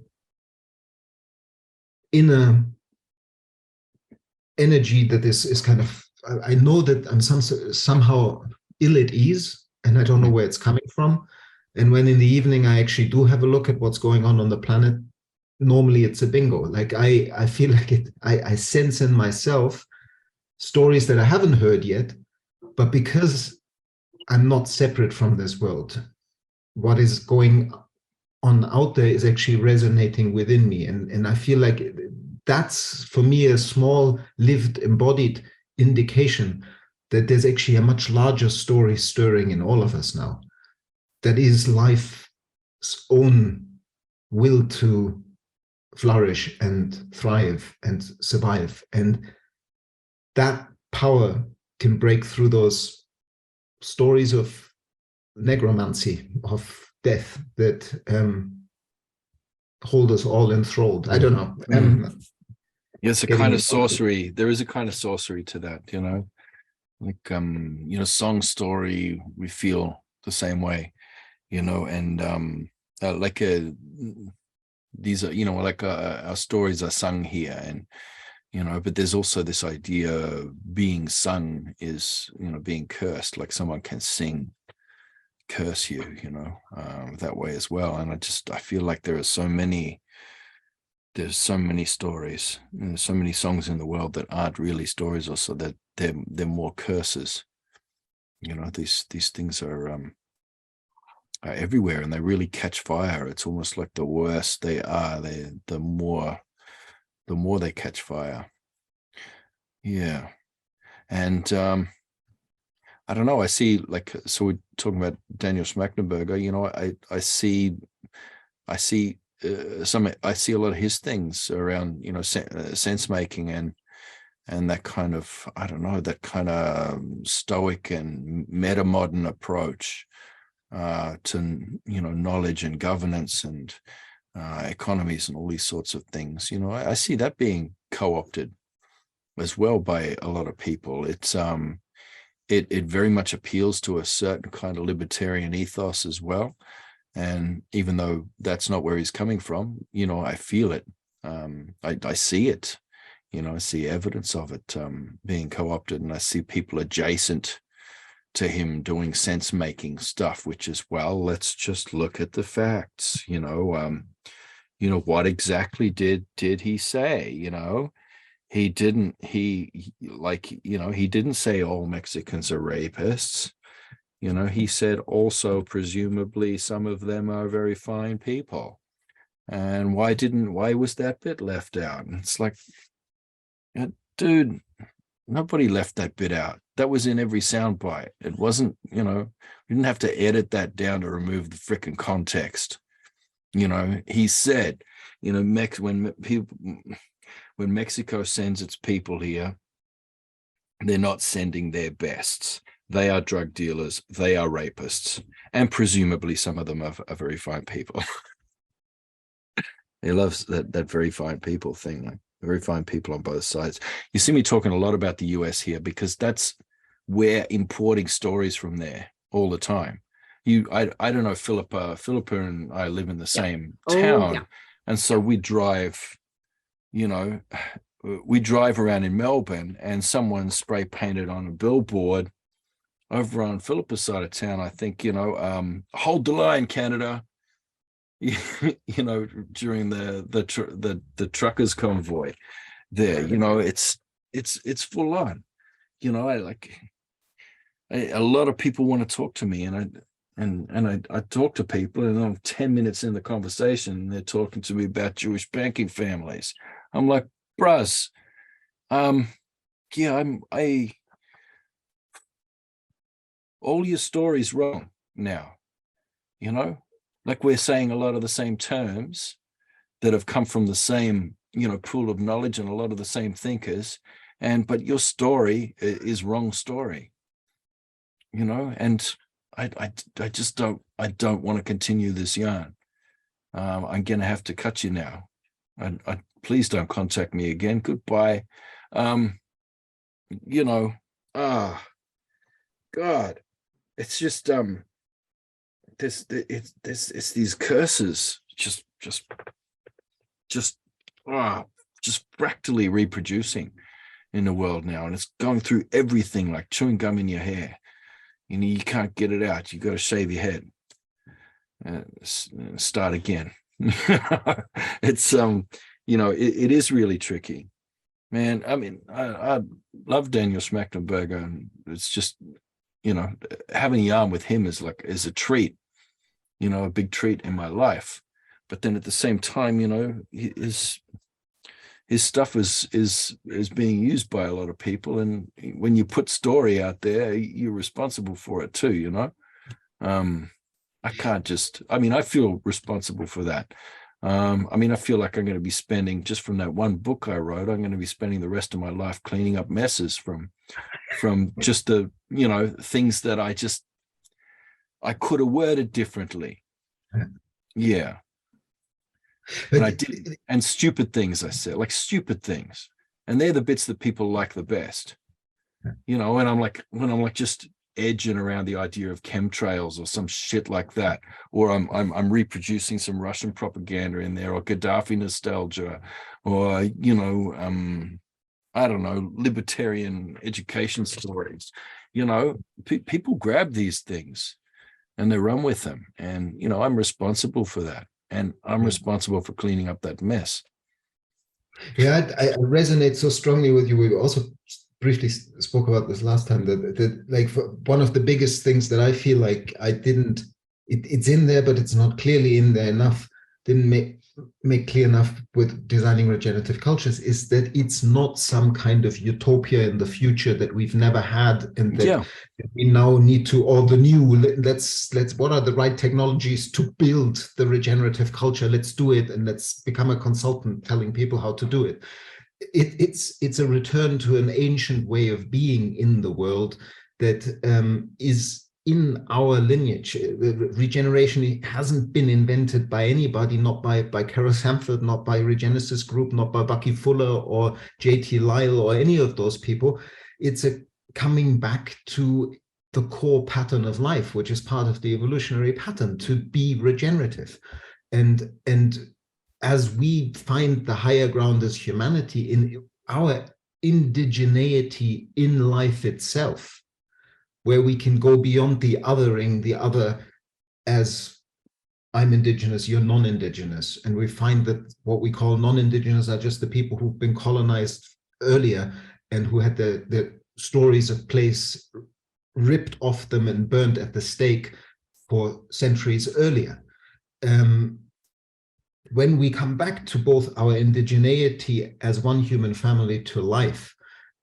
inner energy that is kind of, I know that I'm somehow ill at ease, and I don't know where it's coming from. And when in the evening I actually do have a look at what's going on the planet, normally it's a bingo. Like I feel like I sense in myself stories that I haven't heard yet, but because I'm not separate from this world, what is going on out there is actually resonating within me. And I feel like that's, for me, a small lived embodied indication that there's actually a much larger story stirring in all of us now. That is life's own will to flourish and thrive and survive. And that power can break through those stories of necromancy, of death, that hold us all enthralled. I don't know. Yes, a kind of sorcery. There is a kind of sorcery to that, you know. Like song story, we feel the same way, you know, and these are, you know, like our stories are sung here, and you know, but there's also this idea being sung is, you know, being cursed, like someone can curse you, you know, that way as well. And I feel like there's so many stories, you know, so many songs in the world that aren't really stories, also that they're more curses. You know, these things are everywhere, and they really catch fire. It's almost like the worse they are, the more they catch fire. Yeah. And I don't know, I see, like, so we're talking about Daniel Schmachtenberger, you know, I see I see a lot of his things around, you know, sense making and that kind of, I don't know, that kind of stoic and meta modern approach to, you know, knowledge and governance and economies and all these sorts of things. You know, I see that being co-opted as well by a lot of people. It's it very much appeals to a certain kind of libertarian ethos as well. And even though that's not where he's coming from, I feel it. I see it. I see evidence of it being co-opted, and I see people adjacent to him doing sense-making stuff, which is, well, let's just look at the facts. What exactly did he say? He didn't say all Mexicans are rapists. He said also, presumably, some of them are very fine people. And why was that bit left out? And it's like, dude, nobody left that bit out. That was in every soundbite. It wasn't, we didn't have to edit that down to remove the frickin' context. He said, when Mexico sends its people here, they're not sending their bests. They are drug dealers. They are rapists. And presumably some of them are very fine people. He loves that very fine people thing, like very fine people on both sides. You see me talking a lot about the US here because that's we're importing stories from there all the time. I don't know, Philipa and I live in the same town. And so we drive around in Melbourne, and someone spray painted on a billboard over on Philipa's side of town, I think, hold the line, Canada, during the truckers convoy there. It's full on. A lot of people want to talk to me, and I talk to people, and I'm 10 minutes in the conversation, and they're talking to me about Jewish banking families. I'm like, bruhs, all your stories wrong now, like we're saying a lot of the same terms that have come from the same, pool of knowledge and a lot of the same thinkers, but your story is wrong story, and I just don't want to continue this yarn. I'm going to have to cut you now. Please don't contact me again. Goodbye. God, it's just it's these curses just fractally reproducing in the world now, and it's going through everything like chewing gum in your hair. You can't get it out. You got to shave your head and start again. It's it is really tricky, man. I mean, I love Daniel Schmachtenberger, and it's just having a yarn with him is a treat, a big treat in my life. But then at the same time, his stuff is being used by a lot of people, and when you put story out there, you're responsible for it too. I can't just. I feel responsible for that. I feel like I'm going to be spending, just from that one book I wrote, I'm going to be spending the rest of my life cleaning up messes from just the, things that I could have worded differently. Yeah. But I did, and stupid things I said, like stupid things. And they're the bits that people like the best. And when I'm like just edging around the idea of chemtrails or some shit like that, or I'm reproducing some Russian propaganda in there, or Gaddafi nostalgia, or I don't know, libertarian education stories. People grab these things and they run with them, and I'm responsible for that, and I'm responsible for cleaning up that mess. Yeah, I resonate so strongly with you. We also briefly spoke about this last time, that like one of the biggest things that I feel like I didn't, it's in there, but it's not clearly in there enough, didn't make clear enough with designing regenerative cultures, is that it's not some kind of utopia in the future that we've never had, and that we now need to, or the new, let's what are the right technologies to build the regenerative culture, let's do it, and let's become a consultant telling people how to do it. It's a return to an ancient way of being in the world that is in our lineage. Regeneration hasn't been invented by anybody, not by Carol Samford, not by Regenesis Group, not by Bucky Fuller or J.T. Lyle or any of those people. It's a coming back to the core pattern of life, which is part of the evolutionary pattern, to be regenerative. And as we find the higher ground as humanity in our indigeneity in life itself, where we can go beyond the othering, the other as I'm indigenous, you're non-indigenous. And we find that what we call non-indigenous are just the people who've been colonized earlier and who had the stories of place ripped off them and burnt at the stake for centuries earlier. When we come back to both our indigeneity as one human family to life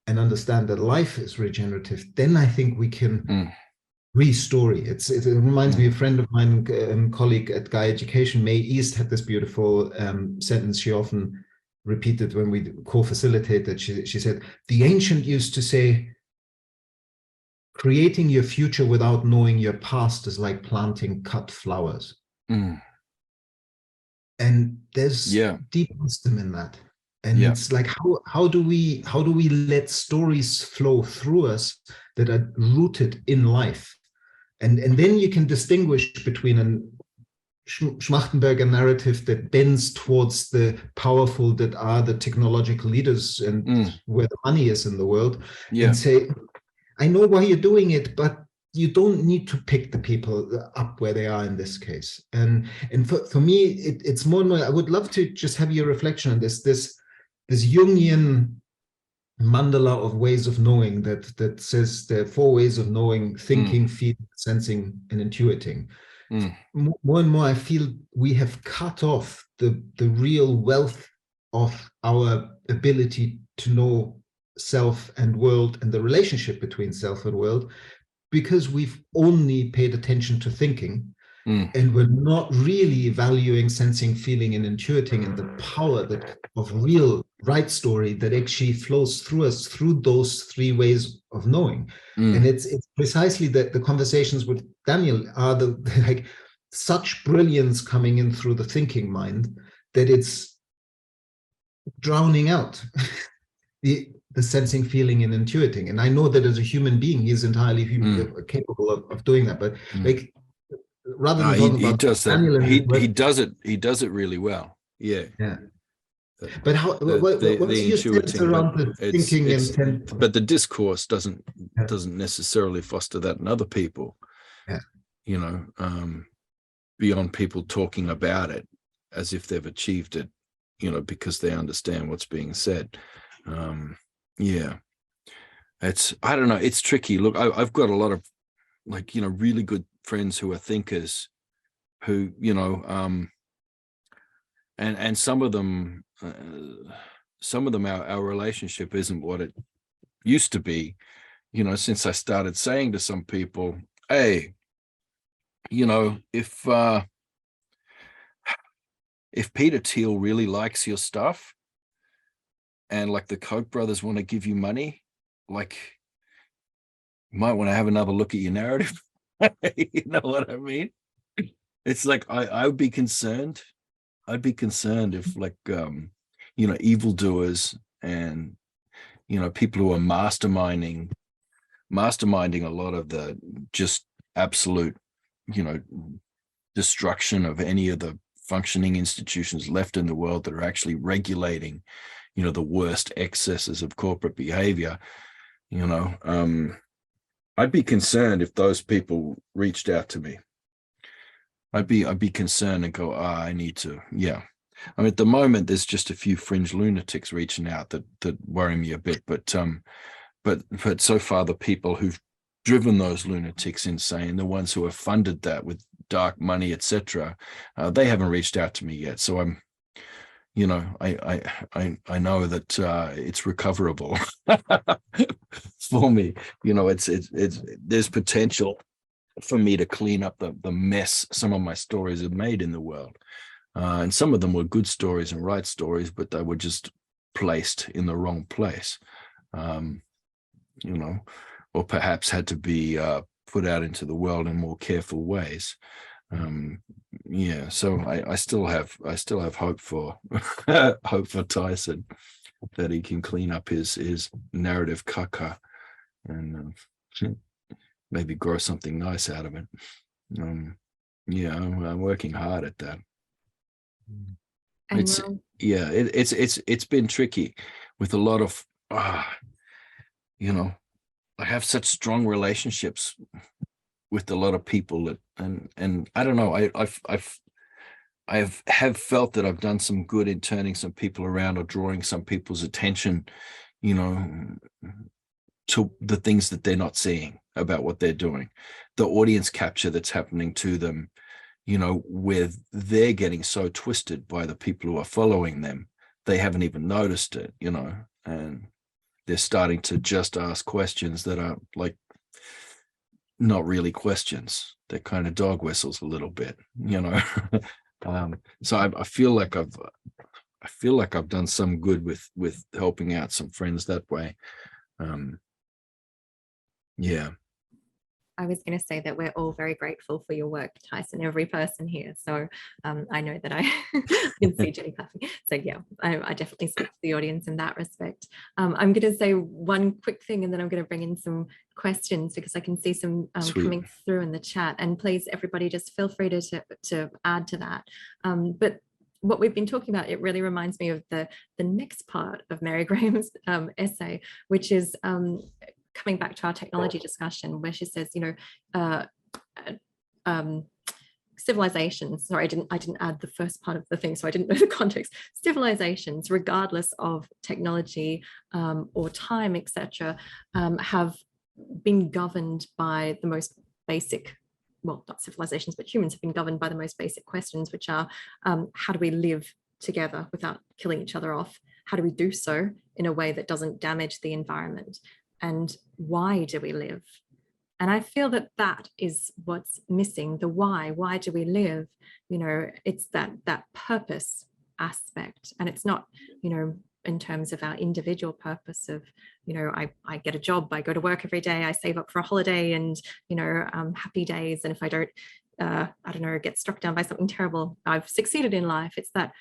and understand that life is regenerative, then I think we can re-story. It reminds me, a friend of mine, colleague at Guy Education, May East, had this beautiful sentence she often repeated when we co-facilitated. She said, the ancient used to say, creating your future without knowing your past is like planting cut flowers. And there's deep wisdom in that. And it's like, how do we let stories flow through us that are rooted in life? And then you can distinguish between a Schmachtenberger narrative that bends towards the powerful that are the technological leaders and where the money is in the world, and say, I know why you're doing it, but you don't need to pick the people up where they are in this case. And for me, it's more and more, I would love to just have your reflection on this Jungian mandala of ways of knowing that says there are 4 ways of knowing: thinking, feeling, sensing, and intuiting. More and more, I feel we have cut off the real wealth of our ability to know self and world and the relationship between self and world, because we've only paid attention to thinking, and we're not really valuing sensing, feeling, and intuiting, and the power of real right story that actually flows through us through those 3 ways of knowing. And it's precisely that the conversations with Daniel are like such brilliance coming in through the thinking mind that it's drowning out the sensing, feeling, and intuiting. And I know that as a human being, he is entirely capable of doing that. But like, rather than talking about Daniel, he does it really well. Yeah. But what's your sense around the thinking and but the discourse doesn't necessarily foster that in other people. You know, beyond people talking about it as if they've achieved it, you know, because they understand what's being said. It's, I don't know, it's tricky. Look, I've got a lot of, like, you know, really good friends who are thinkers, who, you know, and some of them our relationship isn't what it used to be, you know, since I started saying to some people, hey, you know, if Peter Thiel really likes your stuff, and like the Koch brothers want to give you money, like, you might want to have another look at your narrative. You know what I mean? It's like, I would be concerned. I'd be concerned if, like, you know, evildoers and, you know, people who are masterminding a lot of the just absolute, you know, destruction of any of the functioning institutions left in the world that are actually regulating, you know, the worst excesses of corporate behavior. You know, I'd be concerned if those people reached out to me. I'd be concerned and go, I need to, I mean, at the moment, there's just a few fringe lunatics reaching out that worry me a bit. But so far, the people who've driven those lunatics insane, the ones who have funded that with dark money, etc., they haven't reached out to me yet. So I'm, you know, I know that it's recoverable for me. You know, it's there's potential for me to clean up the mess some of my stories have made in the world. And some of them were good stories and right stories, but they were just placed in the wrong place, you know, or perhaps had to be put out into the world in more careful ways. So I still have hope for hope for Tyson, that he can clean up his narrative caca, and maybe grow something nice out of it. Yeah, I'm working hard at that. And It's been tricky with a lot of you know, I have such strong relationships with a lot of people that, and I don't know, I have felt that I've done some good in turning some people around or drawing some people's attention, you know, to the things that they're not seeing about what they're doing, the audience capture that's happening to them, you know, where they're getting so twisted by the people who are following them, they haven't even noticed it, you know, and they're starting to just ask questions that are like not really questions. They're kind of dog whistles a little bit, you know. So I feel like I've done some good with helping out some friends that way. Yeah. I was going to say that we're all very grateful for your work, Tyson, every person here. So I know that I can see Jenny clapping. So yeah, I definitely speak to the audience in that respect. I'm going to say one quick thing and then I'm going to bring in some questions because I can see some coming through in the chat. And please, everybody, just feel free to add to that. But what we've been talking about, it really reminds me of the next part of Mary Graham's essay, which is coming back to our technology discussion, where she says, you know, civilizations, sorry, I didn't add the first part of the thing, so I didn't know the context. Civilizations, regardless of technology or time, etc., have been governed by the most basic, well, not civilizations, but humans have been governed by the most basic questions, which are, how do we live together without killing each other off? How do we do so in a way that doesn't damage the environment? And why do we live? And I feel that that is what's missing, the why. Why do we live? You know, it's that purpose aspect. And it's not, you know, in terms of our individual purpose of, you know, I get a job, I go to work every day, I save up for a holiday and, you know, happy days. And if I don't, I don't know, get struck down by something terrible, I've succeeded in life. It's that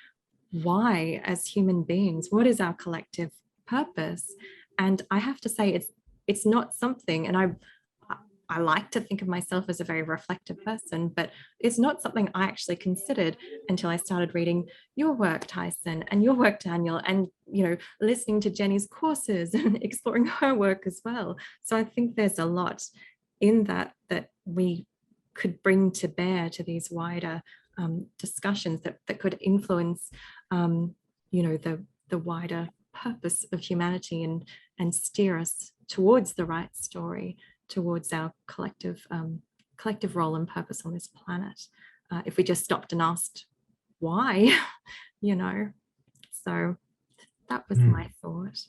why as human beings, what is our collective purpose? And I have to say, it's not something, and I like to think of myself as a very reflective person, but it's not something I actually considered until I started reading your work, Tyson, and your work, Daniel, and, you know, listening to Jenny's courses and exploring her work as well. So I think there's a lot in that we could bring to bear to these wider discussions that could influence, you know, the wider purpose of humanity and steer us towards the right story, towards our collective role and purpose on this planet. If we just stopped and asked why, you know. So that was my thought.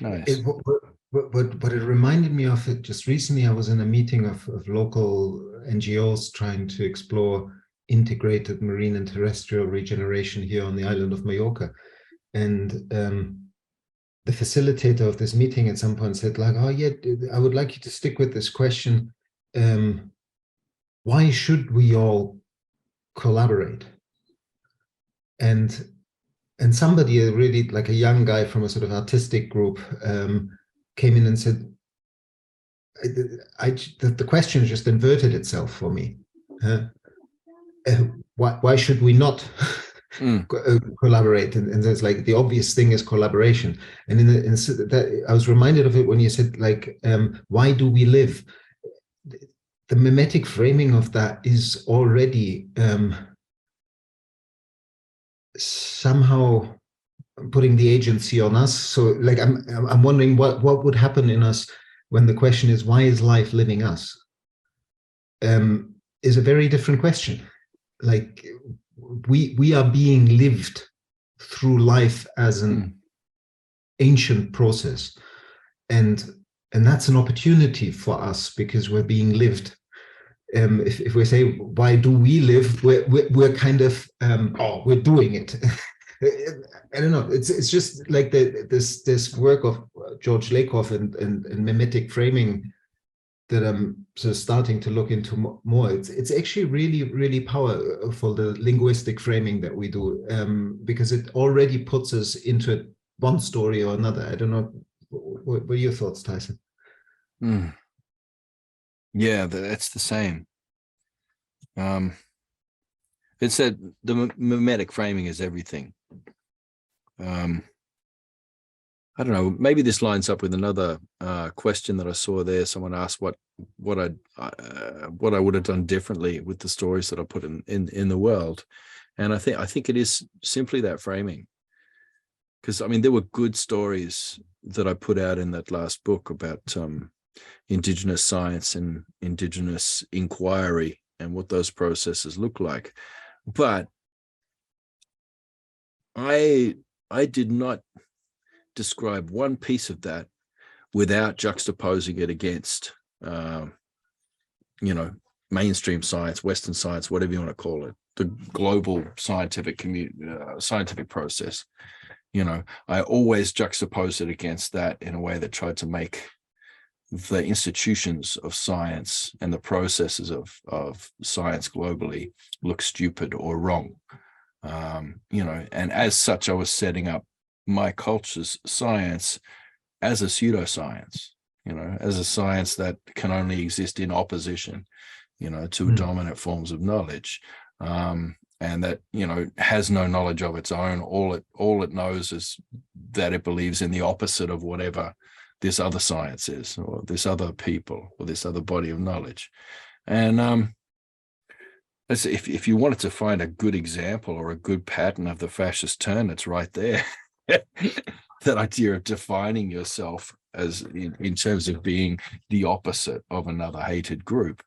Nice. What it reminded me of, it just recently, I was in a meeting of local NGOs trying to explore integrated marine and terrestrial regeneration here on the island of Mallorca. And the facilitator of this meeting at some point said, like, oh yeah, I would like you to stick with this question. Why should we all collaborate? And somebody, really like a young guy from a sort of artistic group, came in and said, the question just inverted itself for me. Why should we not collaborate? And there's like the obvious thing is collaboration. And that, I was reminded of it when you said, like, why do we live? The mimetic framing of that is already somehow putting the agency on us. So like I'm wondering what would happen in us when the question is, why is life living us? Is a very different question. Like we are being lived through life as an ancient process, and that's an opportunity for us because we're being lived. If we say, why do we live, we're kind of we're doing it. I don't know. It's just like this work of George Lakoff and mimetic framing that I'm sort of starting to look into more. It's actually really powerful, the linguistic framing that we do, because it already puts us into one story or another. I don't know. What are your thoughts, Tyson? Yeah, that's the same. It's that the mimetic framing is everything. I don't know, maybe this lines up with another question that I saw there. Someone asked what I would have done differently with the stories that I put in the world. And I think it is simply that framing. Because I mean, there were good stories that I put out in that last book about Indigenous science and Indigenous inquiry and what those processes look like. But I did not describe one piece of that without juxtaposing it against, mainstream science, Western science, whatever you want to call it, the global scientific scientific process. I always juxtapose it against that in a way that tried to make the institutions of science and the processes of science globally look stupid or wrong. And as such, I was setting up my culture's science as a pseudoscience, as a science that can only exist in opposition, to dominant forms of knowledge. And that, has no knowledge of its own. All it knows is that it believes in the opposite of whatever this other science is, or this other people, or this other body of knowledge. And if you wanted to find a good example or a good pattern of the fascist turn, it's right there. That idea of defining yourself as in terms of being the opposite of another hated group.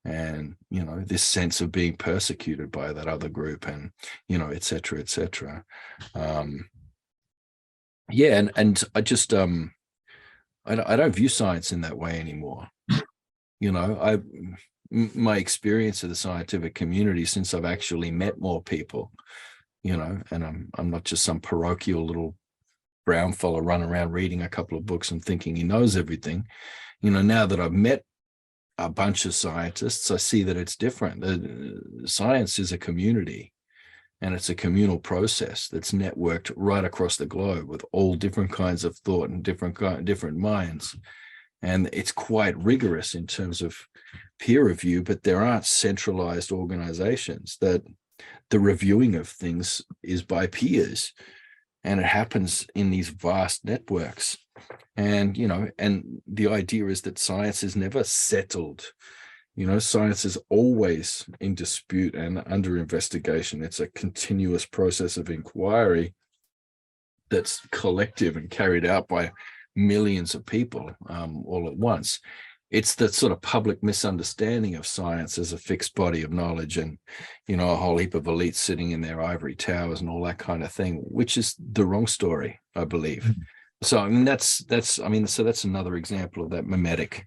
And, this sense of being persecuted by that other group, and, et cetera, et cetera. And I just, I don't view science in that way anymore. My experience of the scientific community since I've actually met more people, and I'm not just some parochial little brown fella running around reading a couple of books and thinking he knows everything. Now that I've met a bunch of scientists, I see that it's different. Science is a community, and it's a communal process that's networked right across the globe with all different kinds of thought and different minds. And it's quite rigorous in terms of peer review, but there aren't centralized organizations. That the reviewing of things is by peers, and it happens in these vast networks. And, and the idea is that science is never settled. Science is always in dispute and under investigation. It's a continuous process of inquiry that's collective and carried out by millions of people all at once. It's that sort of public misunderstanding of science as a fixed body of knowledge, and, a whole heap of elites sitting in their ivory towers and all that kind of thing, which is the wrong story, I believe. Mm-hmm. So, I mean, that's another example of that mimetic,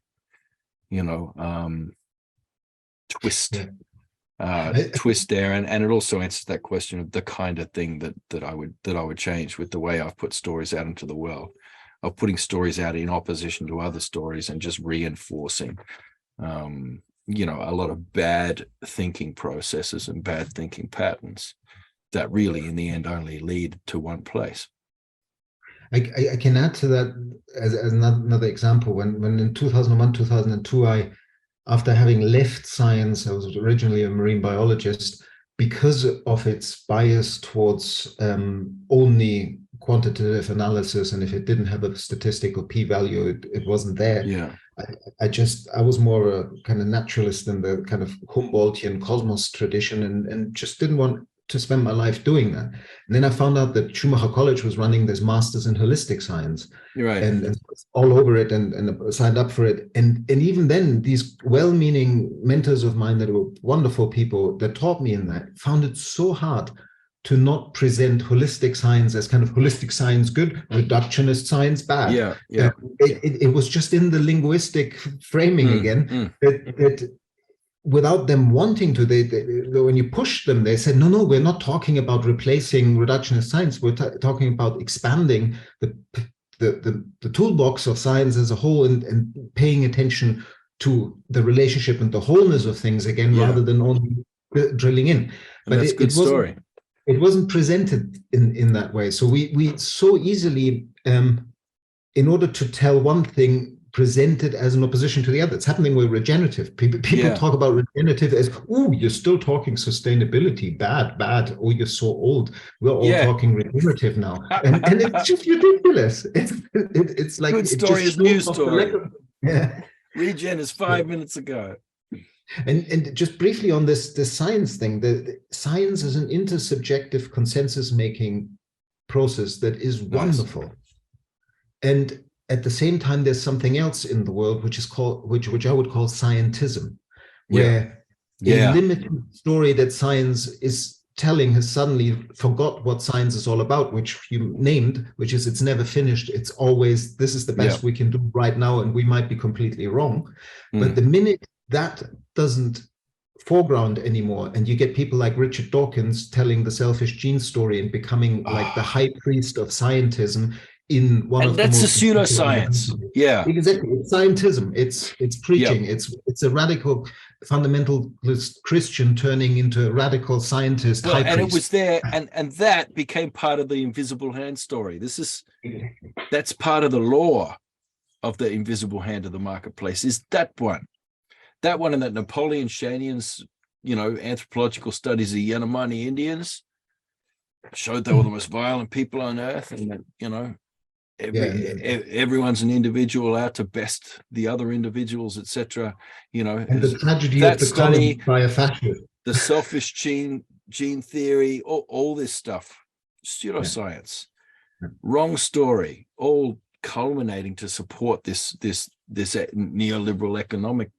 twist there. And it also answers that question of the kind of thing that I would change with the way I've put stories out into the world, of putting stories out in opposition to other stories and just reinforcing, a lot of bad thinking processes and bad thinking patterns that really in the end only lead to one place. I can add to that as another example. When in 2001, 2002, after having left science, I was originally a marine biologist, because of its bias towards only quantitative analysis, and if it didn't have a statistical p-value, it wasn't there. Yeah. I was more a kind of naturalist in the kind of Humboldtian cosmos tradition, and just didn't want to spend my life doing that. And then I found out that Schumacher College was running this master's in holistic science. You're right. And all over it, and signed up for it. And even then, these well-meaning mentors of mine that were wonderful people that taught me in that found it so hard to not present holistic science as kind of holistic science good, reductionist science bad. Yeah. It was just in the linguistic framing again that without them wanting to, they when you push them, they said, no, we're not talking about replacing reductionist science. We're talking about expanding the toolbox of science as a whole, and paying attention to the relationship and the wholeness of things again, rather than only drilling in. But that's a good story. It wasn't presented in that way. So we so easily, in order to tell one thing, presented as an opposition to the other. It's happening with regenerative. People talk about regenerative as, oh, you're still talking sustainability, bad. Oh, you're so old. We're all talking regenerative now, and it's just ridiculous. It's like good story is news story. Yeah. Regen is 5 minutes ago. And just briefly on this science thing, the science is an intersubjective consensus making process that is wonderful. And at the same time, there's something else in the world which is called, which I would call scientism, where a limited story that science is telling has suddenly forgot what science is all about, which you named, which is it's never finished. It's always, this is the best we can do right now, and we might be completely wrong. But the minute that doesn't foreground anymore, and you get people like Richard Dawkins telling the selfish gene story and becoming like the high priest of scientism in one of the most, that's a pseudoscience. Yeah, exactly. It's scientism. It's preaching. It's a radical fundamentalist Christian turning into a radical scientist. Well, and it was there, and that became part of the invisible hand story. That's part of the law of the invisible hand of the marketplace. Is that one, and that Napoleon Shanian's, anthropological studies of the Yanomami Indians showed they were the most violent people on earth, and that, everyone's an individual out to best the other individuals, etc. And the tragedy of the study by a fascist, the selfish gene theory, all this stuff, pseudoscience, wrong story, all culminating to support this neoliberal economic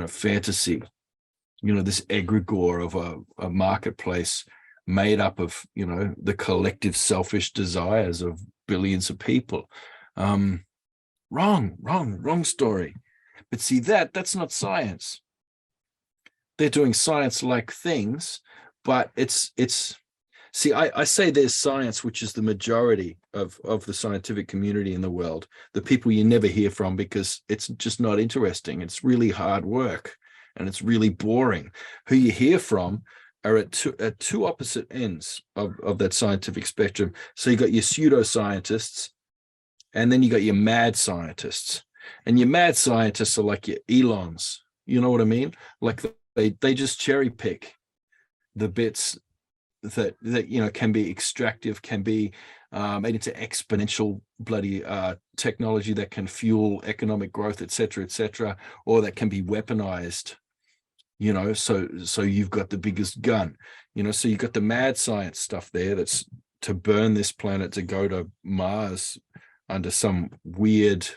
fantasy, this egregore of a marketplace made up of the collective selfish desires of billions of people. Wrong story. But see, that's not science. They're doing science-like things, but it's see, I say there's science, which is the majority of the scientific community in the world, the people you never hear from because it's just not interesting. It's really hard work and it's really boring. Who you hear from are at two opposite ends of that scientific spectrum. So you got your pseudoscientists, and then you got your mad scientists. And your mad scientists are like your Elons. You know what I mean? Like they just cherry pick the bits that can be extractive, can be made into exponential bloody technology that can fuel economic growth, et cetera, or that can be weaponized. So you've got the biggest gun, so you've got the mad science stuff there that's to burn this planet to go to Mars under some weird,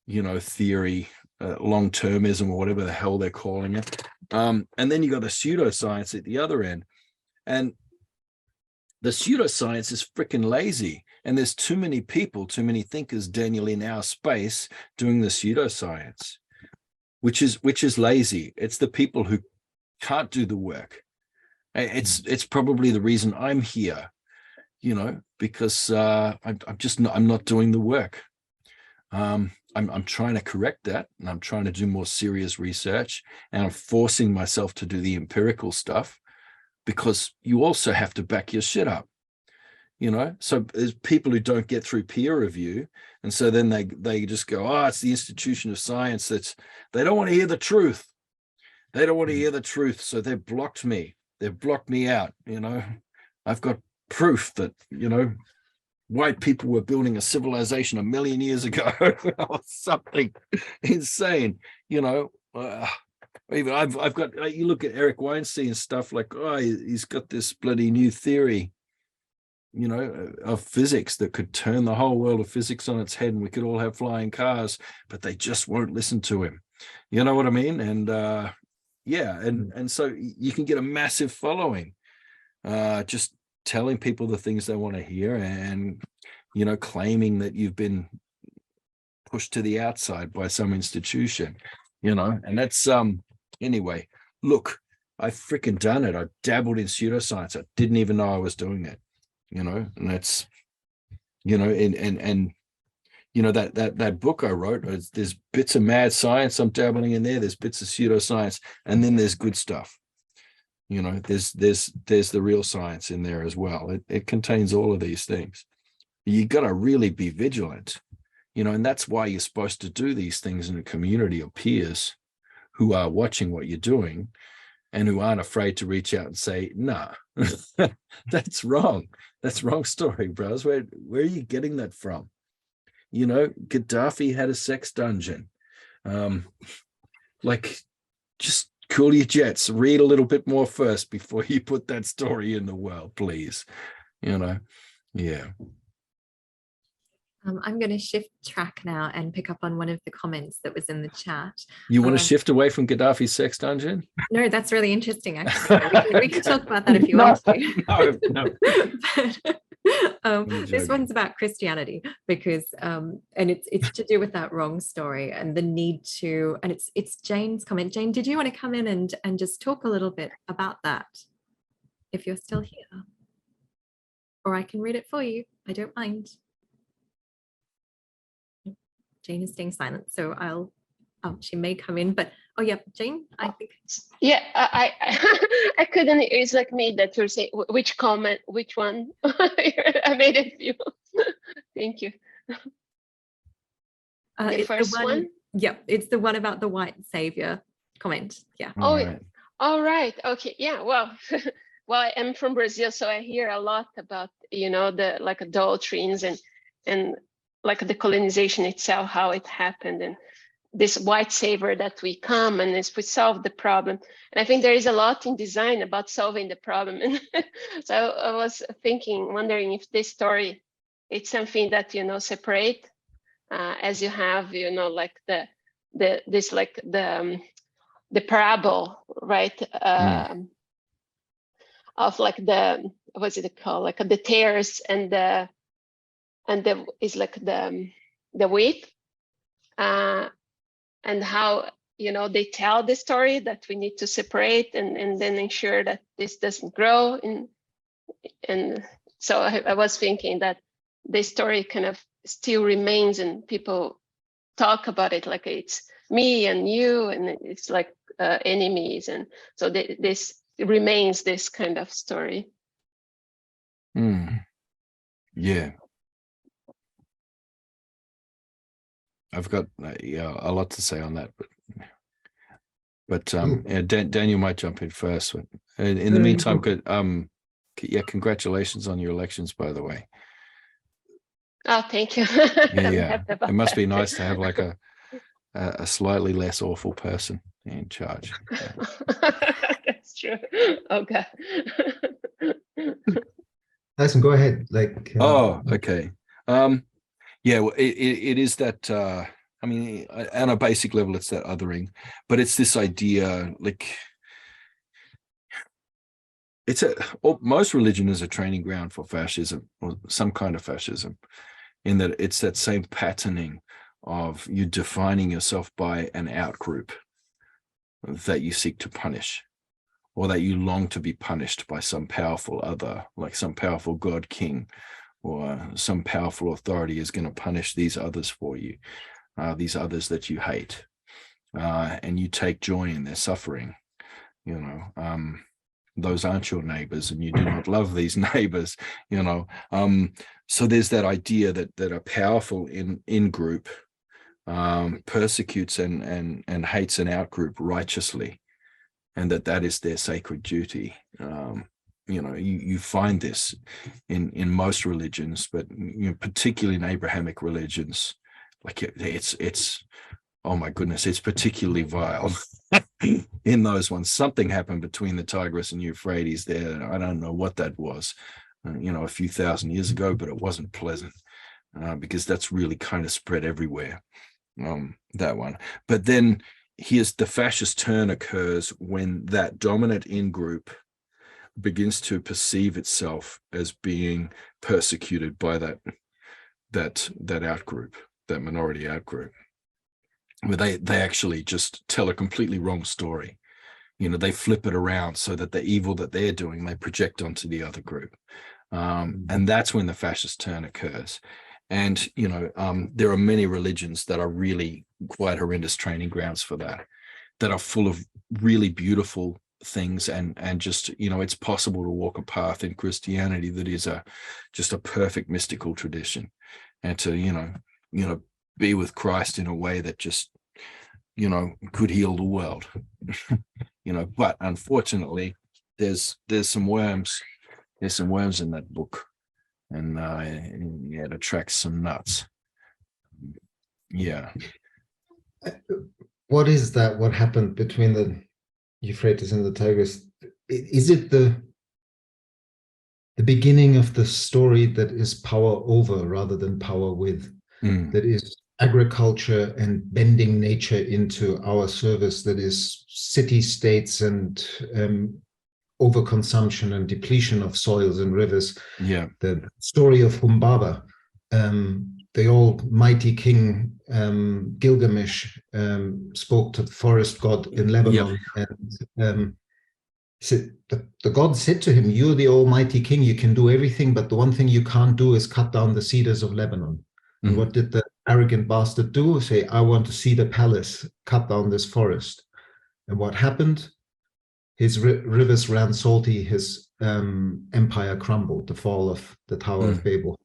theory, long-termism or whatever the hell they're calling it. And then you got the pseudoscience at the other end. And the pseudoscience is freaking lazy. And there's too many people, too many thinkers, Daniel, in our space doing the pseudoscience. Which is lazy. It's the people who can't do the work. It's probably the reason I'm here, because I'm not doing the work. I'm trying to correct that, and I'm trying to do more serious research, and I'm forcing myself to do the empirical stuff, because you also have to back your shit up. So there's people who don't get through peer review, and so then they just go, it's the institution of science they don't want to hear the truth. They don't want to hear the truth, so they've blocked me. They've blocked me out. I've got proof that white people were building a civilization 1 million years ago, or something insane. Even I've got. You look at Eric Weinstein's stuff, like he's got this bloody new theory, of physics that could turn the whole world of physics on its head, and we could all have flying cars, but they just won't listen to him. You know what I mean? And and so you can get a massive following, just telling people the things they want to hear, and claiming that you've been pushed to the outside by some institution, and that's anyway. Look, I've freaking done it. I dabbled in pseudoscience. I didn't even know I was doing it. And that's, that book I wrote, there's bits of mad science I'm dabbling in there. There's bits of pseudoscience, and then there's good stuff. There's the real science in there as well. It contains all of these things. You got to really be vigilant. and that's why you're supposed to do these things in a community of peers who are watching what you're doing and who aren't afraid to reach out and say, nah, that's wrong. That's wrong story, bros. Where are you getting that from? Gaddafi had a sex dungeon. Just cool your jets. Read a little bit more first before you put that story in the world, please. Yeah. I'm going to shift track now and pick up on one of the comments that was in the chat. You want to shift away from Gaddafi's sex dungeon? No, that's really interesting, actually. We can talk about that if you want to. No. But, this one's about Christianity because, and it's to do with that wrong story and the need to, and it's Jane's comment. Jane, did you want to come in and just talk a little bit about that, if you're still here? Or I can read it for you. I don't mind. Jane is staying silent, so she may come in, but yeah, Jane, I think. Yeah, I couldn't. It's like me that you're saying which comment, which one. I made a few. Thank you. The first one. Yeah, it's the one about the white savior comment. Yeah. All right. Okay. Yeah. Well, I am from Brazil, so I hear a lot about the doctrines and like the colonization itself, how it happened, and this white savior that we come and we solve the problem. And I think there is a lot in design about solving the problem. And so I was wondering if this story, it's something that separate, as you have like the parable, right? Of like what's it called? Like the tares and the is like the wheat, and how they tell the story that we need to separate and then ensure that this doesn't grow. And so I was thinking that the story kind of still remains, and people talk about it like it's me and you, and it's like enemies, and so this remains this kind of story. Yeah. I've got a lot to say on that, but Daniel might jump in first. In the meantime, good. Congratulations on your elections, by the way. Oh, thank you. Yeah. It must be nice to have like a slightly less awful person in charge. That's true. Okay. Tyson, go ahead. Okay. Yeah, well, it is that, I mean, on a basic level, it's that othering, but it's this idea, like, most religion is a training ground for fascism, or some kind of fascism, in that it's that same patterning of you defining yourself by an out-group that you seek to punish, or that you long to be punished by some powerful other, like some powerful god king, or some powerful authority is going to punish these others for you, these others that you hate, and you take joy in their suffering. Those aren't your neighbors, and you do not love these neighbors. So there's that idea that a powerful in group persecutes and hates an out group righteously, and that is their sacred duty. You find this in most religions, but particularly in Abrahamic religions, like it's oh my goodness, it's particularly vile. In those ones, something happened between the Tigris and Euphrates there. I don't know what that was, a few thousand years ago, but it wasn't pleasant, because that's really kind of spread everywhere, that one. But then here's the fascist turn occurs when that dominant in-group begins to perceive itself as being persecuted by that out-group, that minority out-group, where they actually just tell a completely wrong story. They flip it around so that the evil that they're doing, they project onto the other group. And that's when the fascist turn occurs. And, there are many religions that are really quite horrendous training grounds for that are full of really beautiful things, and just, it's possible to walk a path in Christianity that is just a perfect mystical tradition, and to, be with Christ in a way that just, could heal the world. But unfortunately, there's some worms. There's some worms in that book, and it attracts some nuts. Yeah. What is that? What happened between the Euphrates and the Tigris? Is it the beginning of the story that is power over rather than power with? That is agriculture and bending nature into our service, that is city-states and overconsumption and depletion of soils and rivers. Yeah. The story of Humbaba, the old mighty king Gilgamesh spoke to the forest god in Lebanon, and said, the god said to him, "You're the almighty king, you can do everything, but the one thing you can't do is cut down the cedars of Lebanon." And what did the arrogant bastard do? Say, "I want to see the palace, cut down this forest." And what happened? His rivers ran salty, his empire crumbled, the fall of the Tower of Babel.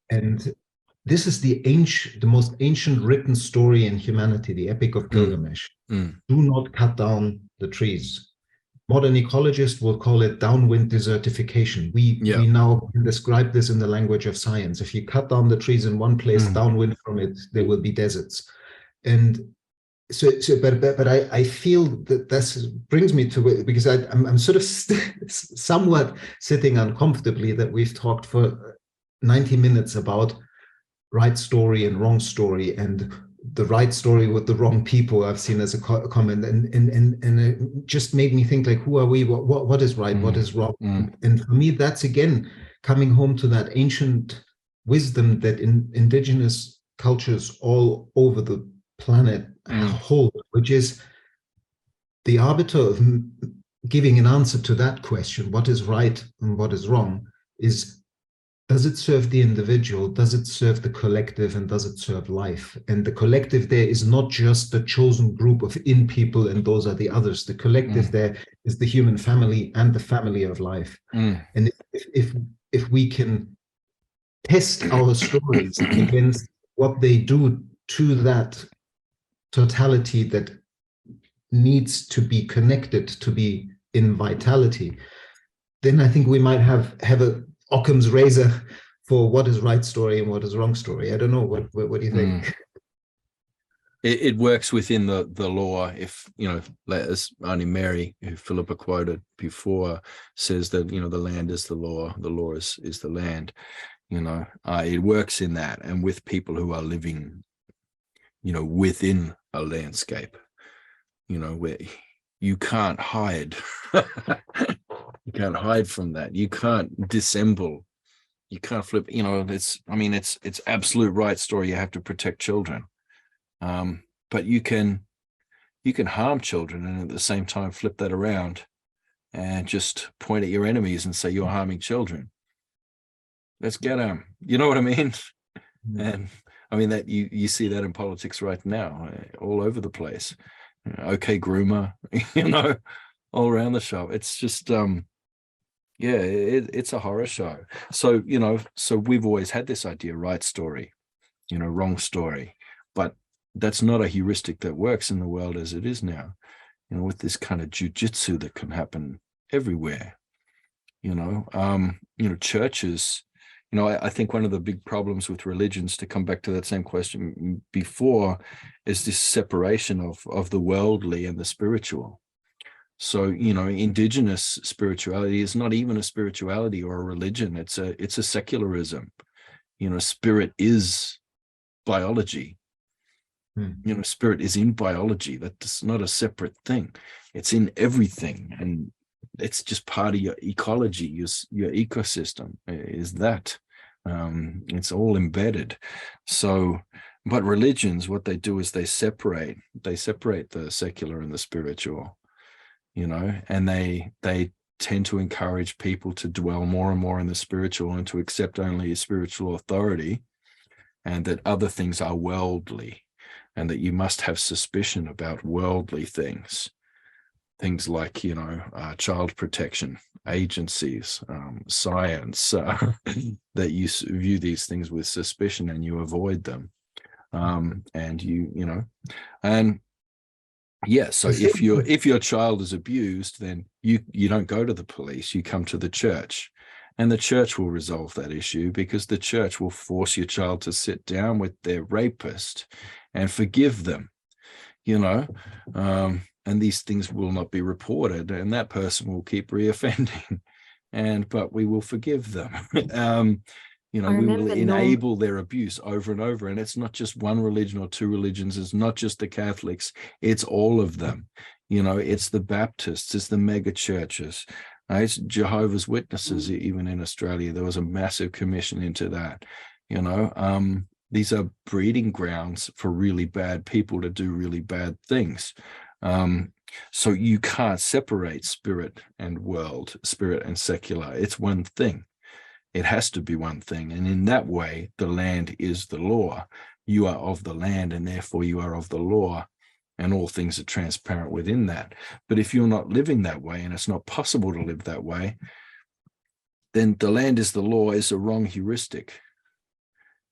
And this is the most ancient written story in humanity, the Epic of Gilgamesh. Do not cut down the trees. Modern ecologists will call it downwind desertification. We now can describe this in the language of science. If you cut down the trees in one place, downwind from it, there will be deserts. And but I feel that this brings me to it, because I'm sort of somewhat sitting uncomfortably that we've talked for 90 minutes about right story and wrong story, and the right story with the wrong people I've seen as a comment, and it just made me think, like, who are we? What is right? What is wrong? And for me, that's again coming home to that ancient wisdom that indigenous cultures all over the planet hold, which is the arbiter of giving an answer to that question: what is right and what is wrong? Does it serve the individual? Does it serve the collective? And does it serve life? And the collective there is not just the chosen group of in people and those are the others. The collective there is the human family and the family of life. And if we can test our stories against what they do to that totality that needs to be connected, to be in vitality, then I think we might have a Occam's razor for what is right story and what is wrong story. I don't know. What do you think? It works within the law. If, as Auntie Mary, who Philipa quoted before, says that, the land is the law is the land. It works in that, and with people who are living, within a landscape, where you can't hide. You can't hide from that. You can't dissemble. You can't flip. It's absolute right story. You have to protect children, but you can harm children, and at the same time flip that around and just point at your enemies and say you're harming children. Let's get them. You know what I mean? And that you see that in politics right now, all over the place. Okay, groomer, all around the show. It's just it's a horror show. So so we've always had this idea: right story, wrong story. But that's not a heuristic that works in the world as it is now, with this kind of jujitsu that can happen everywhere. Churches, I think one of the big problems with religions, to come back to that same question before, is this separation of the worldly and the spiritual. So, indigenous spirituality is not even a spirituality or a religion. It's a secularism. Spirit is biology. Spirit is in biology. That's not a separate thing. It's in everything. And it's just part of your ecology, your ecosystem is that. It's all embedded. So, but religions, what they do is they separate the secular and the spiritual. And they tend to encourage people to dwell more and more in the spiritual and to accept only a spiritual authority, and that other things are worldly, and that you must have suspicion about worldly things like, child protection agencies, science, that you view these things with suspicion and you avoid them. And you know, and yeah, so if your child is abused, then you don't go to the police, you come to the church, and the church will resolve that issue, because the church will force your child to sit down with their rapist and forgive them, you know, and these things will not be reported, and that person will keep reoffending, but we will forgive them. You know, we will enable their abuse over and over. And it's not just one religion or two religions. It's not just the Catholics. It's all of them. You know, it's the Baptists, it's the mega churches, it's Jehovah's Witnesses. Even in Australia, there was a massive commission into that. You know, these are breeding grounds for really bad people to do really bad things. So you can't separate spirit and world, spirit and secular. It's one thing. It has to be one thing. And in that way, the land is the law. You are of the land, and therefore you are of the law, and all things are transparent within that. But if you're not living that way, and it's not possible to live that way, then the land is the law is a wrong heuristic,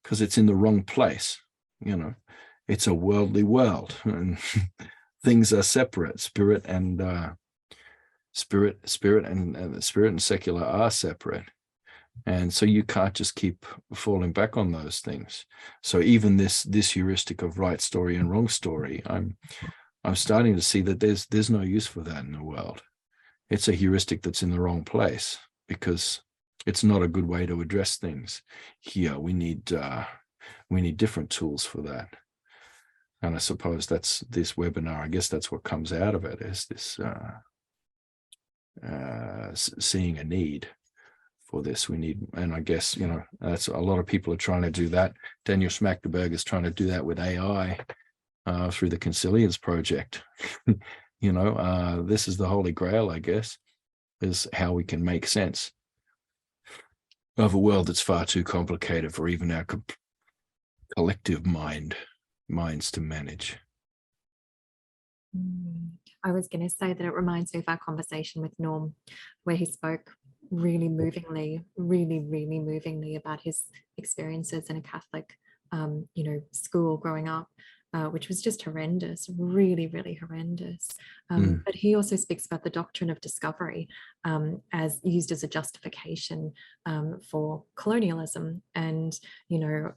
because it's in the wrong place. You know, it's a worldly world, and things are separate. Spirit and secular are separate. And so you can't just keep falling back on those things. So even this heuristic of right story and wrong story, I'm starting to see that there's no use for that in the world. It's a heuristic that's in the wrong place, because it's not a good way to address things. Here we need different tools for that. And I suppose that's this webinar. I guess that's what comes out of it, is this seeing a need for this. We need, and I guess, you know, that's a lot of people are trying to do that. Daniel Schmachtenberg is trying to do that with AI through the Consilience Project. You know, this is the Holy Grail, I guess, is how we can make sense of a world that's far too complicated for even our collective minds to manage. I was going to say that it reminds me of our conversation with Norm, where he spoke really movingly about his experiences in a Catholic, you know, school growing up, which was just horrendous, really horrendous. But he also speaks about the doctrine of discovery as used as a justification for colonialism, and, you know,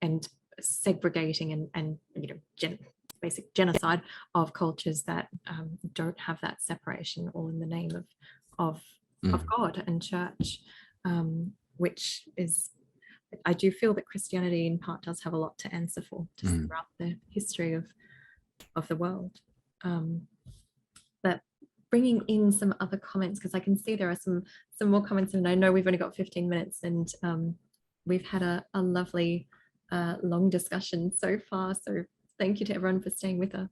and segregating and you know, basic genocide of cultures that don't have that separation, all in the name of God and church, which is, I do feel that Christianity in part does have a lot to answer for just throughout the history of the world. But bringing in some other comments, because I can see there are some more comments, and I know we've only got 15 minutes, and we've had a lovely long discussion so far. So thank you to everyone for staying with us.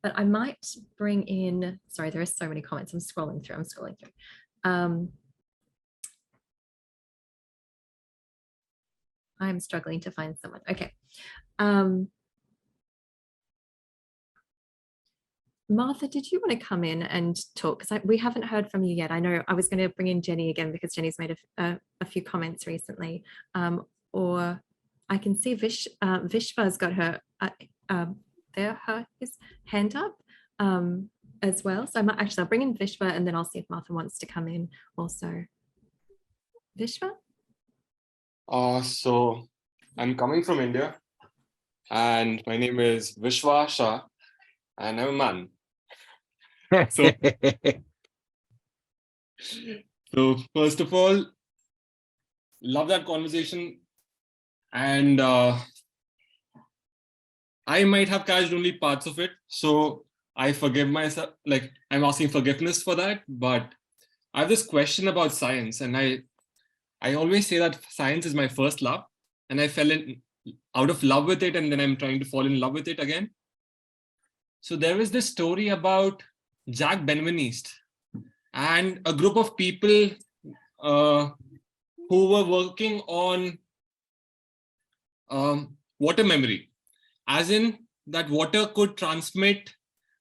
But I might bring in, sorry, there are so many comments. I'm scrolling through. I'm struggling to find someone. Okay. Martha, did you want to come in and talk? Because we haven't heard from you yet. I know I was going to bring in Jenny again, because Jenny's made a few comments recently. Or I can see Vishva's got her his hand up as well. So I'll bring in Vishva, and then I'll see if Martha wants to come in also. Vishva? So I'm coming from India, and my name is Vishwa Shah, and I'm a man. So first of all, love that conversation, and I might have catched only parts of it, so I forgive myself, like I'm asking forgiveness for that. But I have this question about science, and I always say that science is my first love, and I fell out of love with it, and then I'm trying to fall in love with it again. So there is this story about Jack Benveniste and a group of people who were working on water memory, as in that water could transmit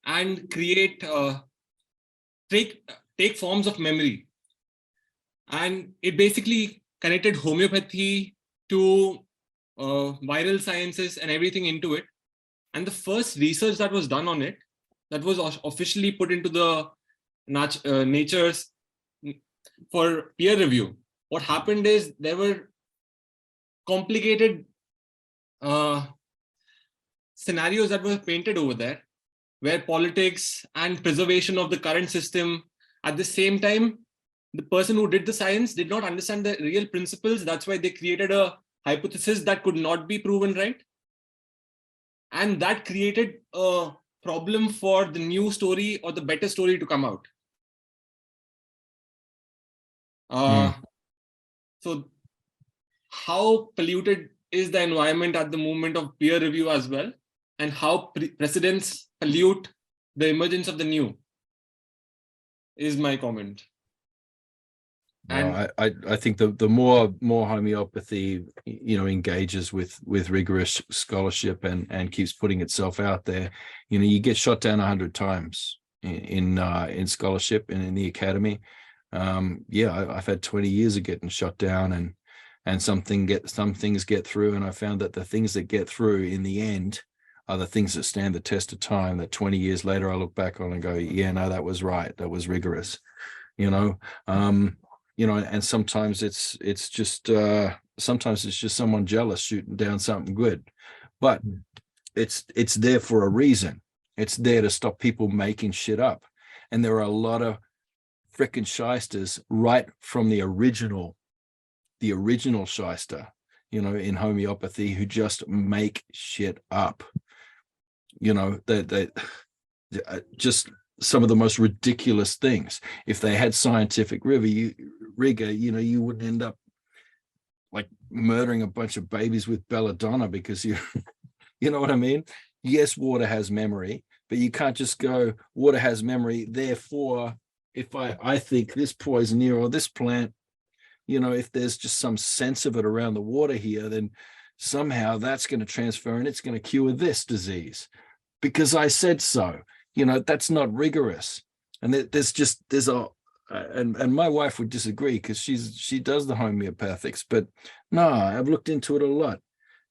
and create, take forms of memory. And it basically connected homeopathy to viral sciences and everything into it. And the first research that was done on it, that was officially put into the Nature's for peer review. What happened is there were complicated scenarios that were painted over there, where politics and preservation of the current system, at the same time, the person who did the science did not understand the real principles. That's why they created a hypothesis that could not be proven right. And that created a problem for the new story or the better story to come out. So how polluted is the environment at the moment of peer review as well, and how precedents pollute the emergence of the new is my comment. Well, I think the more homeopathy, engages with rigorous scholarship and keeps putting itself out there, you get shot down 100 times in scholarship and in the academy. I've had 20 years of getting shot down, and some things get through, and I found that the things that get through in the end are the things that stand the test of time, that 20 years later I look back on and go, yeah, no, that was right, that was rigorous, and sometimes it's just someone jealous shooting down something good, but it's there for a reason. It's there to stop people making shit up, and there are a lot of frickin' shysters right from the original shyster, in homeopathy, who just make shit up. They just some of the most ridiculous things. If they had scientific rigor, you wouldn't end up like murdering a bunch of babies with belladonna because you know what I mean? Yes, water has memory, but you can't just go, water has memory, therefore, if I think this poison here or this plant, if there's just some sense of it around the water here, then somehow that's going to transfer and it's going to cure this disease because I said so. That's not rigorous. And and my wife would disagree because she does the homeopathics, but no, I've looked into it a lot,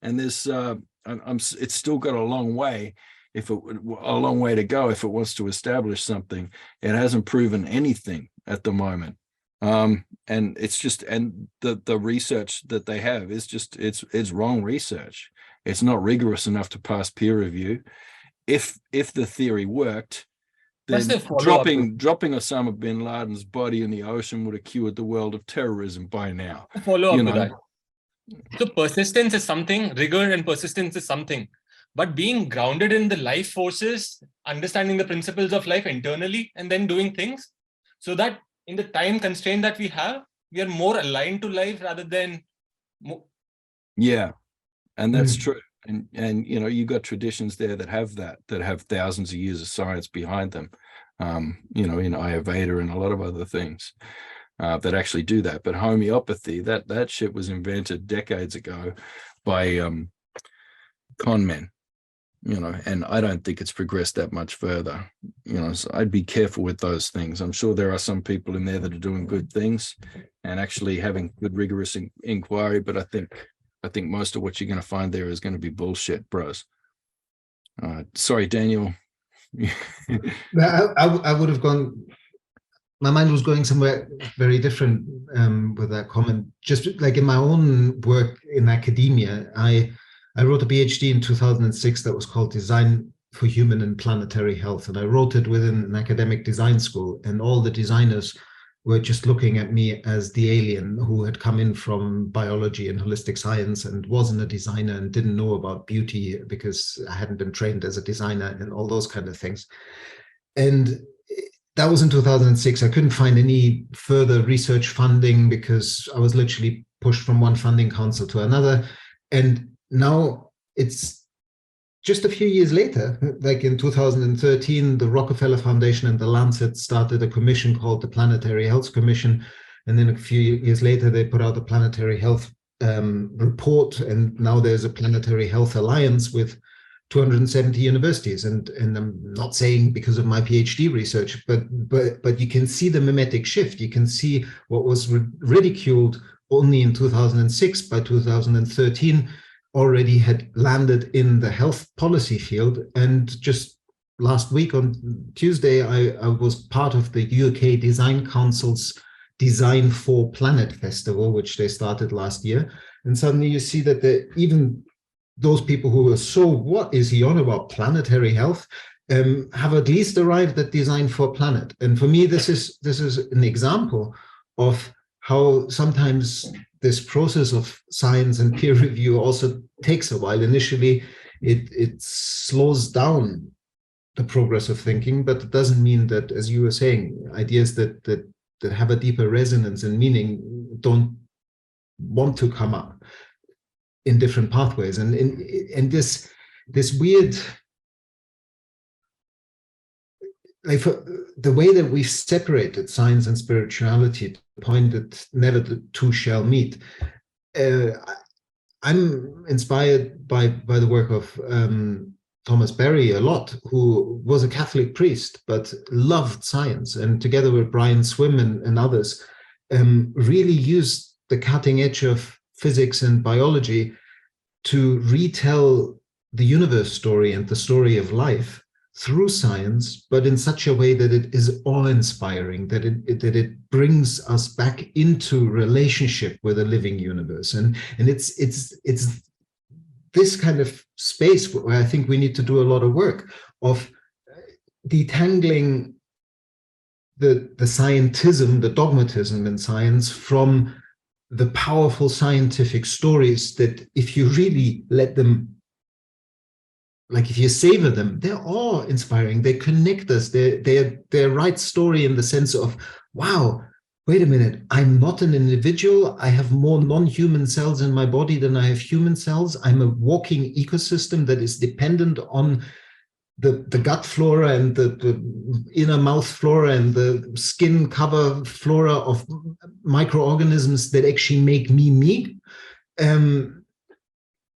and there's it's still got a long way to go if it wants to establish something. It hasn't proven anything at the moment. And it's just, and the research that they have is just, it's wrong research. It's not rigorous enough to pass peer review. If the theory worked, then dropping Osama bin Laden's body in the ocean would have cured the world of terrorism by now. Follow up to that. So persistence is something, rigor and persistence is something, but being grounded in the life forces, understanding the principles of life internally, and then doing things so that in the time constraint that we have, we are more aligned to life rather than. Yeah, and that's true. And you got traditions there that have thousands of years of science behind them, in Ayurveda and a lot of other things that actually do that. But homeopathy, that shit was invented decades ago by con men, and I don't think it's progressed that much further. So I'd be careful with those things. I'm sure there are some people in there that are doing good things and actually having good rigorous inquiry, but I think most of what you're going to find there is going to be bullshit, bros. Sorry, Daniel. I would have gone, my mind was going somewhere very different with that comment. Just like in my own work in academia, I wrote a PhD in 2006 that was called Design for Human and Planetary Health. And I wrote it within an academic design school, and all the designers were just looking at me as the alien who had come in from biology and holistic science and wasn't a designer and didn't know about beauty because I hadn't been trained as a designer and all those kind of things. And that was in 2006. I couldn't find any further research funding because I was literally pushed from one funding council to another. And now it's just a few years later, like in 2013, the Rockefeller Foundation and the Lancet started a commission called the Planetary Health Commission. And then a few years later, they put out the Planetary Health report. And now there's a Planetary Health Alliance with 270 universities. And I'm not saying because of my PhD research, but you can see the mimetic shift. You can see what was ridiculed only in 2006. By 2013, already had landed in the health policy field. And just last week on Tuesday, I was part of the UK Design Council's Design for Planet Festival, which they started last year. And suddenly you see that even those people who were, so what is he on about planetary health, have at least arrived at Design for Planet. And for me, this is an example of how sometimes this process of science and peer review also takes a while. Initially, it slows down the progress of thinking, but it doesn't mean that, as you were saying, ideas that have a deeper resonance and meaning don't want to come up in different pathways. And this weird, like, for the way that we've separated science and spirituality to the point that never the two shall meet. I'm inspired by the work of Thomas Berry a lot, who was a Catholic priest but loved science, and together with Brian Swim and others, really used the cutting edge of physics and biology to retell the universe story and the story of life through science, but in such a way that it is awe-inspiring, that it brings us back into relationship with a living universe. And it's this kind of space where I think we need to do a lot of work of detangling the scientism, the dogmatism in science from the powerful scientific stories that, if you really let them, like if you savor them, they're awe-inspiring. They connect us. They're right story in the sense of, wow, wait a minute, I'm not an individual. I have more non-human cells in my body than I have human cells. I'm a walking ecosystem that is dependent on the gut flora and the inner mouth flora and the skin cover flora of microorganisms that actually make me.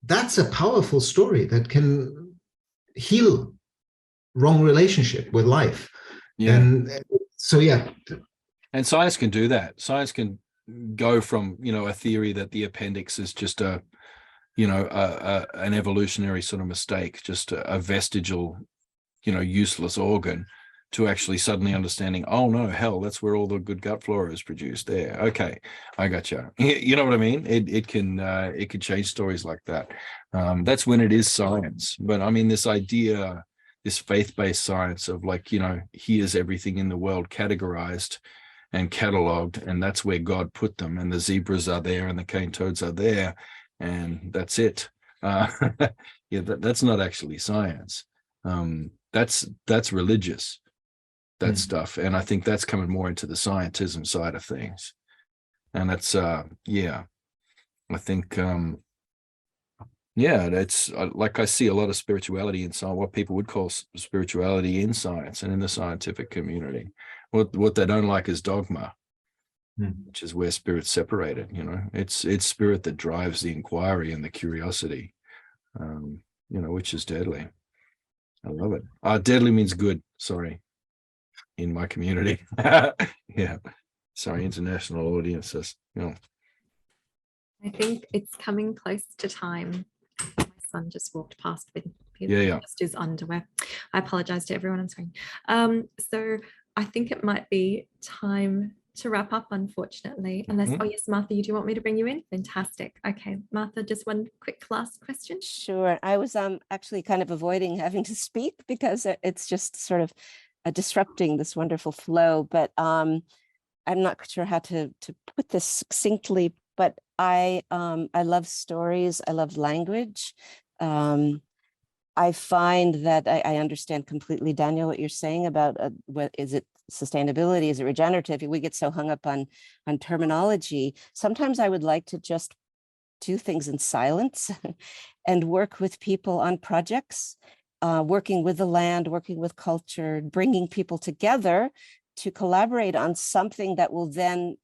That's a powerful story that can heal wrong relationship with life. Yeah. And so, yeah. And science can do that. Science can go from, a theory that the appendix is just an evolutionary sort of mistake, just a vestigial, useless organ, to actually suddenly understanding, oh no, hell, that's where all the good gut flora is produced there. Okay, I got you. You know what I mean? It can change stories like that. That's when it is science. But I mean, this idea, this faith-based science of here's everything in the world categorized and cataloged, and that's where God put them, and the zebras are there and the cane toads are there, and that's it. That's not actually science. That's religious, that stuff, and I think that's coming more into the scientism side of things. And that's I think that's like, I see a lot of spirituality in science, what people would call spirituality in science and in the scientific community. What they don't like is dogma, which is where spirit's separated. It's spirit that drives the inquiry and the curiosity, which is deadly. I love it. Deadly means good. Sorry, in my community. Yeah. Sorry, international audiences. I think it's coming close to time. My son just walked past with just his underwear. I apologize to everyone. I'm sorry. So I think it might be time to wrap up, unfortunately, unless, oh yes, Martha, do you want me to bring you in? Fantastic. Okay, Martha, just one quick last question. Sure. I was actually kind of avoiding having to speak because it's just sort of disrupting this wonderful flow, but I'm not sure how to put this succinctly, but I love stories. I love language. I find that I understand completely, Daniel, what you're saying about what is it, sustainability, is it regenerative? We get so hung up on terminology. Sometimes I would like to just do things in silence and work with people on projects, working with the land, working with culture, bringing people together to collaborate on something that will then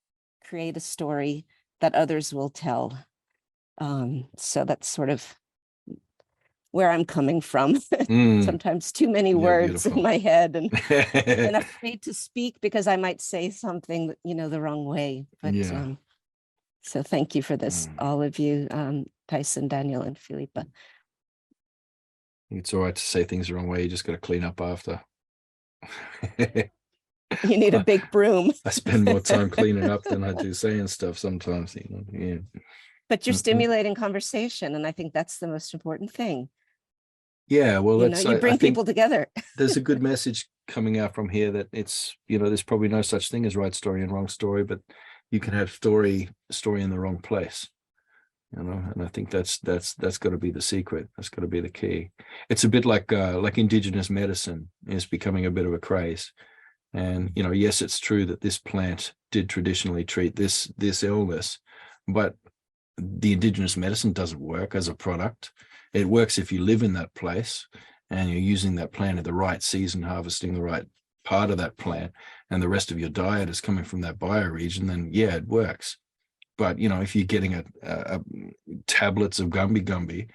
create a story that others will tell. So that's sort of where I'm coming from. Sometimes too many words in my head and afraid to speak because I might say something, the wrong way. But so thank you for this, all of you. Tyson, Daniel, and Philipa. It's all right to say things the wrong way. You just got to clean up after. You need a big broom. I spend more time cleaning up than I do saying stuff sometimes. Yeah. But you're stimulating conversation, and I think that's the most important thing. Yeah, well, You bring people together. There's a good message coming out from here that it's, there's probably no such thing as right story and wrong story, but you can have story in the wrong place, and I think that's got to be the secret. That's got to be the key. It's a bit like indigenous medicine is becoming a bit of a craze. And, yes, it's true that this plant did traditionally treat this illness, but the indigenous medicine doesn't work as a product. It works if you live in that place and you're using that plant at the right season, harvesting the right part of that plant, and the rest of your diet is coming from that bioregion, then yeah, it works. But, if you're getting a tablets of gumby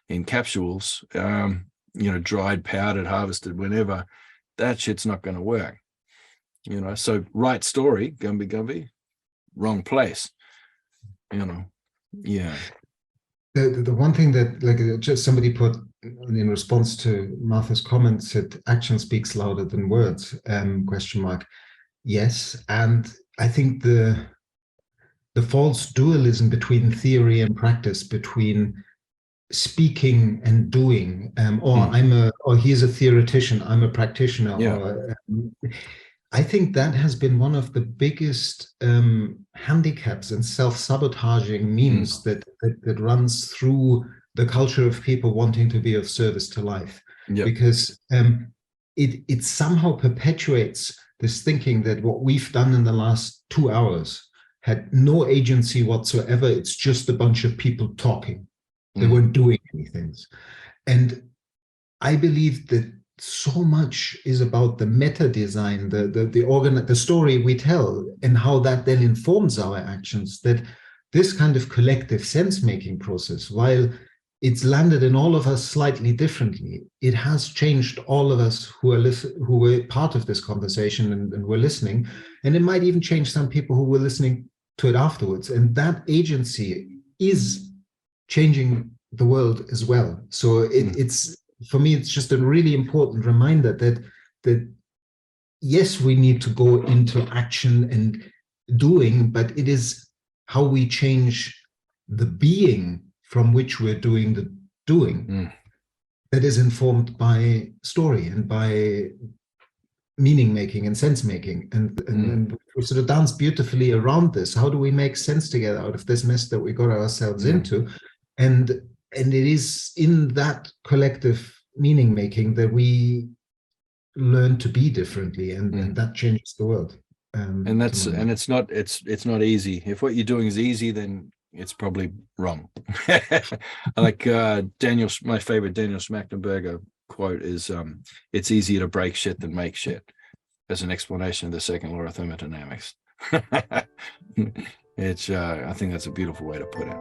in capsules, dried, powdered, harvested, whenever, that shit's not going to work. So right story, gumby, wrong place, yeah. The one thing that just somebody put in response to Martha's comments, said action speaks louder than words, ? Yes, and I think the false dualism between theory and practice, between speaking and doing, or he's a theoretician, I'm a practitioner, yeah. or I think that has been one of the biggest handicaps and self-sabotaging means that runs through the culture of people wanting to be of service to life. Yep. Because it somehow perpetuates this thinking that what we've done in the last 2 hours had no agency whatsoever. It's just a bunch of people talking. They weren't doing anything. And I believe that so much is about the meta design, the story we tell, and how that then informs our actions. That this kind of collective sense-making process, while it's landed in all of us slightly differently, it has changed all of us who were part of this conversation and were listening, and it might even change some people who were listening to it afterwards. And that agency is changing the world as well. So it's, for me, it's just a really important reminder that yes, we need to go into action and doing, but it is how we change the being from which we're doing the doing that is informed by story and by meaning making and sense making. And we sort of dance beautifully around this. How do we make sense together out of this mess that we got ourselves into? And it is in that collective meaning making that we learn to be differently, and that changes the world. And it's not easy. If what you're doing is easy, then it's probably wrong. Like my favorite Daniel Schmachtenberger quote is, "It's easier to break shit than make shit," as an explanation of the second law of thermodynamics. I think that's a beautiful way to put it.